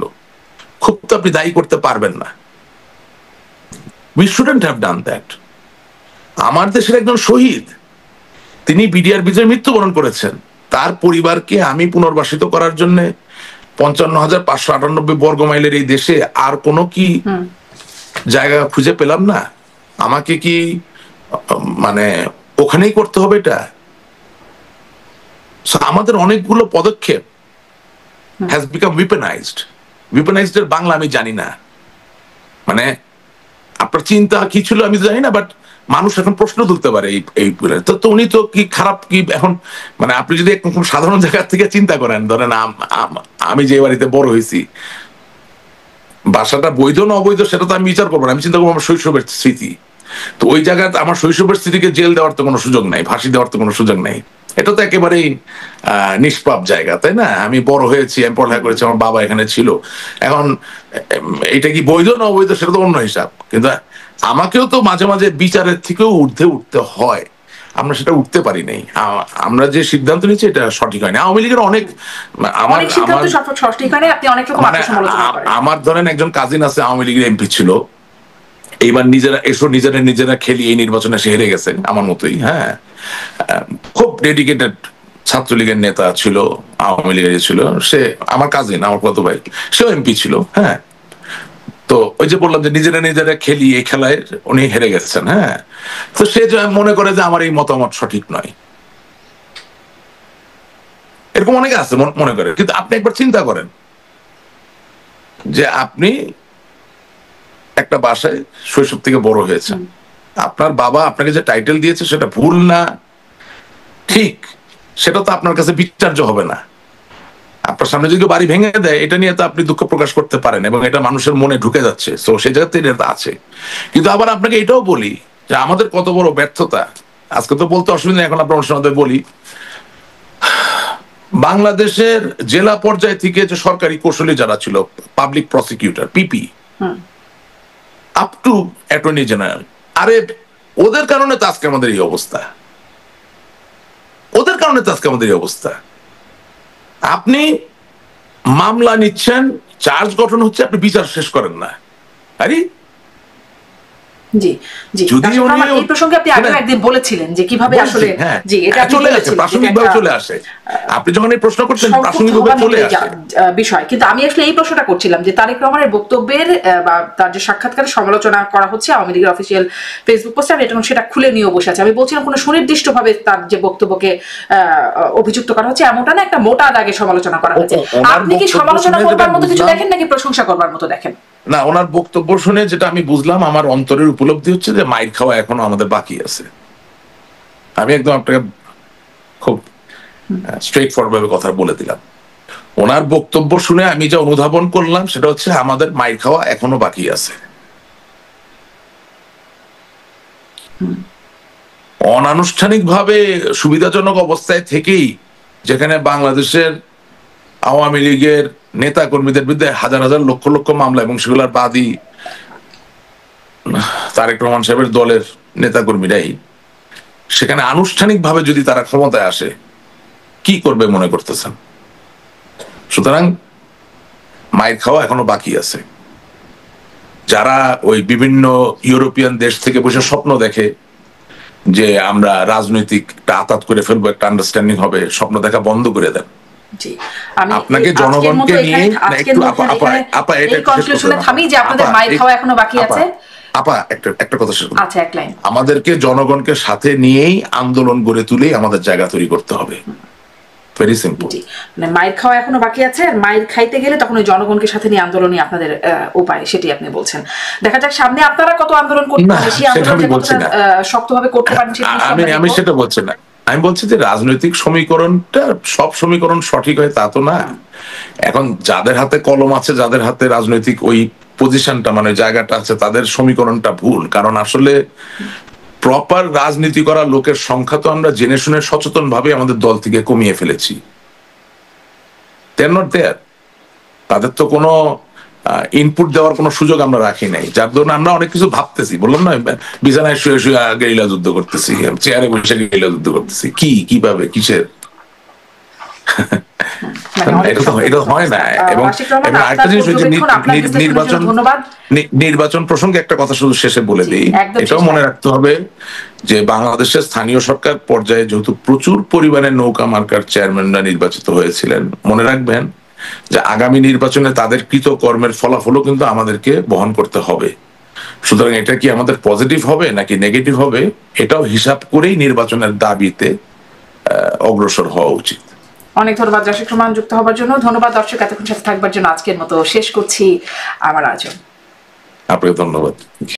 খুব তো আপনি দায়ী করতে পারবেন না। We shouldn't have done that. আমার দেশের একজন শহীদ, তিনি বিডিআর বিজয়ে মৃত্যুবরণ করেছেন, তার পরিবারকে আমি পুনর্বাসিত করার জন্য 55,598 বর্গ মাইলের এই দেশে আর কোনো কি জায়গা খুঁজে পেলাম না? আমাকে কি মানে ওখানেই করতে হবে এটা? আমাদের অনেকগুলো পদক্ষেপ হ্যাজ বিকাম উইপেনাইজড। উইপেনাইজড এর বাংলা আমি জানি না, মানে আপনার চিন্তা কি ছিল আমি জানি না, বাট মানুষ এখন প্রশ্ন তুলতে পারে এই তো উনি তো কি খারাপ কি এখন, মানে আপনি যদি একদম সাধারণ জায়গা থেকে চিন্তা করেন, ধরেন আমি যে বাড়িতে বড় হয়েছি, বাসাটা বৈধ না অবৈধ সেটা তো আমি বিচার করবো না, আমি চিন্তা করবো আমার শৈশবের স্মৃতি। তো ওই জায়গায় আমার শৈশবের স্মৃতিকে জেল দেওয়ার তো কোনো সুযোগ নাই, ফাঁসি দেওয়ার তো কোনো সুযোগ নাই। এটা তো একেবারেই নিষ্পাপ জায়গা, তাই না? আমি বড় হয়েছি, আমি পড়ালেখা করেছি, আমার বাবা এখানে ছিল। এখন এটা কি বৈধ না অবৈধ সেটা তো অন্য হিসাব, কিন্তু আমাকেও তো মাঝে মাঝে বিচারের থেকেও ঊর্ধ্বে উঠতে হয়। আমরা সেটা উঠতে পারি নাই। আমরা যে সিদ্ধান্ত নিচ্ছি এটা সঠিক হয়নি। আওয়ামী লীগের অনেক আমার ধরেন একজন কাজিন আছে আওয়ামী লীগের এমপি ছিল, এইবার নিজেরা খেলি এই নির্বাচনে সে হেরে গেছে আমার মতোই। হ্যাঁ, খুব ডেডিকেটেড ছাত্রলীগের নেতা ছিল, আওয়ামী লীগের ছিল, সে আমার কাজিন, আমার কত ভাই, সেও এমপি ছিল। হ্যাঁ, তো ওই যে বললাম যে নিজেরা খেলি এই খেলায় উনি হেরে গেছেন। হ্যাঁ, তো সে মনে করে যে আমার এই মতামত সঠিক নয়, এরকম অনেকে আছে মনে করে। কিন্তু আপনি একবার চিন্তা করেন যে আপনি একটা বাসায় শৈশব থেকে বড় হয়েছেন, আপনার বাবা আপনাকে যে টাইটেল দিয়েছে সেটা ভুল না ঠিক সেটা তো আপনার কাছে বিচার্য হবে না। আপনার সামনে যদি বাড়ি ভেঙে দেয়, এটা নিয়ে তো আপনি দুঃখ প্রকাশ করতে পারেন এবং এটা মানুষের মনে ঢুকে যাচ্ছে, তো সেই জায়গাতে এটা আছে। কিন্তু আবার আপনাকে এটাও বলি যে আমাদের কত বড় ব্যর্থতা, আজকে তো বলতে অসুবিধা নেই, এখন আপনার অনুষ্ঠানে বলি, বাংলাদেশের জেলা পর্যায় থেকে যে সরকারি কৌশলী যারা ছিল, public prosecutor PP up to attorney general, আরে ওদের কারণে তো আজকে আমাদের এই অবস্থা, ওদের কারণে তো আজকে আমাদের এই অবস্থা। আপনি মামলা নিচ্ছেন, চার্জ গঠন হচ্ছে, আপনি বিচার শেষ করেন না। আরে জি জি, এই প্রসঙ্গে আপনি আগেও একদিন বলেছিলেন যে কিভাবে আসলে জি এটা চলে আসে, প্রাসঙ্গিকভাবে চলে আসে। আপনি যখন এই প্রশ্ন করছেন প্রাসঙ্গিকভাবে চলে আসে বিষয়। কিন্তু আমি আসলে এই প্রশ্নটা করছিলাম যে তারেক রহমানের বক্তব্যের বা তার যে সাক্ষাৎকারের সমালোচনা করা হচ্ছে আওয়ামী লীগের অফিসিয়াল ফেসবুক পোস্টে, আর এটা সেটা খুলে নিয়ে বসে আছে। আমি বলছিলাম কোনো সুনির্দিষ্টভাবে তার যে বক্তব্যকে অভিযুক্ত করা হচ্ছে এমনটা না, একটা মোটা দাগে সমালোচনা করা হচ্ছে। আপনি কি সমালোচনা করবার মতো কিছু দেখেন নাকি প্রশংসা করবার মতো দেখেন? না, ওনার বক্তব্য শুনে যেটা আমি বুঝলাম, আমার অন্তরের উপলব্ধি হচ্ছে যে মাইর খাওয়া এখনো আমাদের বাকি আছে। আমি একদম আপনাকে খুব স্ট্রেট ফরওয়ার্ড ভাবে কথা বলে দিলাম। ওনার বক্তব্য শুনে আমি যা অনুধাবন করলাম সেটা হচ্ছে আমাদের মাইর খাওয়া এখনো বাকি আছে। অনানুষ্ঠানিকভাবে সুবিধাজনক অবস্থায় থেকেই যেখানে বাংলাদেশের আওয়ামী লীগের নেতা কর্মীদের বিরুদ্ধে হাজার হাজার লক্ষ লক্ষ মামলা এবং সেগুলোর বাদী তারেক রহমান সাহেবের দলের নেতা কর্মীরাই, সেখানে আনুষ্ঠানিকভাবে যদি তারা ক্ষমতায় আসে কি করবে মনে করতেছেন? সুতরাং মাইর খাওয়া এখনো বাকি আছে। যারা ওই বিভিন্ন ইউরোপিয়ান দেশ থেকে বসে স্বপ্ন দেখে যে আমরা রাজনৈতিক আতাত করে ফেলবো, একটা আন্ডারস্ট্যান্ডিং হবে, স্বপ্ন দেখা বন্ধ করে দেন। আপনাকে জনগণকে নিয়ে একটা কথা শুনুন, আমাদেরকে জনগণকে সাথে নিয়েই আন্দোলন গড়ে তুলেই আমাদের জায়গা তৈরি করতে হবে। Very simple. মানে মায়ের খাওয়া এখনো বাকি আছে, আর মায়ের খাইতে গেলে তখন ওই জনগণকে সাথে নিয়ে আন্দোলনই আপনাদের উপায়, সেটি আপনি বলছেন। দেখা যাক সামনে আপনারা কত আন্দোলন করতে পারেন, সেই আন্দোলন শক্তভাবে করতে পারেন। আমি সেটা বলছি না, আমি বলছি যে রাজনৈতিক সমীকরণটা সব সমীকরণ সঠিক হয় তা তো না। এখন যাদের হাতে কলম আছে, যাদের হাতে রাজনৈতিক ওই পজিশনটা মানে জায়গাটা আছে, তাদের সমীকরণটা ভুল। কারণ আসলে প্রপার রাজনীতি করা লোকের সংখ্যা তো আমরা জেনে শুনে সচেতন ভাবে আমাদের দল থেকে কমিয়ে ফেলেছি। তাদের তো কোনো ইনপুট দেওয়ার কোনো সুযোগ আমরা রাখি নাই, যার জন্য আমরা অনেক কিছু ভাবতেছি। বললাম না, বিছানায় শুয়ে শুয়ে গেরিলা যুদ্ধ করতেছি, চেয়ারে বসে গেরিলা যুদ্ধ করতেছি, কিভাবে কিসের এটা হয় না। এবং আরেকটা জিনিস হচ্ছে নির্বাচন প্রসঙ্গে একটা কথা শুধু শেষে বলে দিই, এটাও মনে রাখতে হবে যে বাংলাদেশের স্থানীয় সরকার পর্যায়ে যেহেতু প্রচুর পরিমাণে নৌকা মার্কার চেয়ারম্যানরা নির্বাচিত হয়েছিলেন, মনে রাখবেন যে আগামী নির্বাচনে তাদের কৃতকর্মের ফলাফলও কিন্তু আমাদেরকে বহন করতে হবে। সুতরাং এটা কি আমাদের পজিটিভ হবে নাকি নেগেটিভ হবে, এটাও হিসাব করেই নির্বাচনের দাবিতে অগ্রসর হওয়া উচিত। অনেক ধন্যবাদ জাসিক রহমান যুক্ত হবার জন্য। ধন্যবাদ দর্শক এতক্ষণ সাথে থাকবার জন্য। আজকের মতো শেষ করছি আমার আয়োজন। আপনাকে ধন্যবাদ।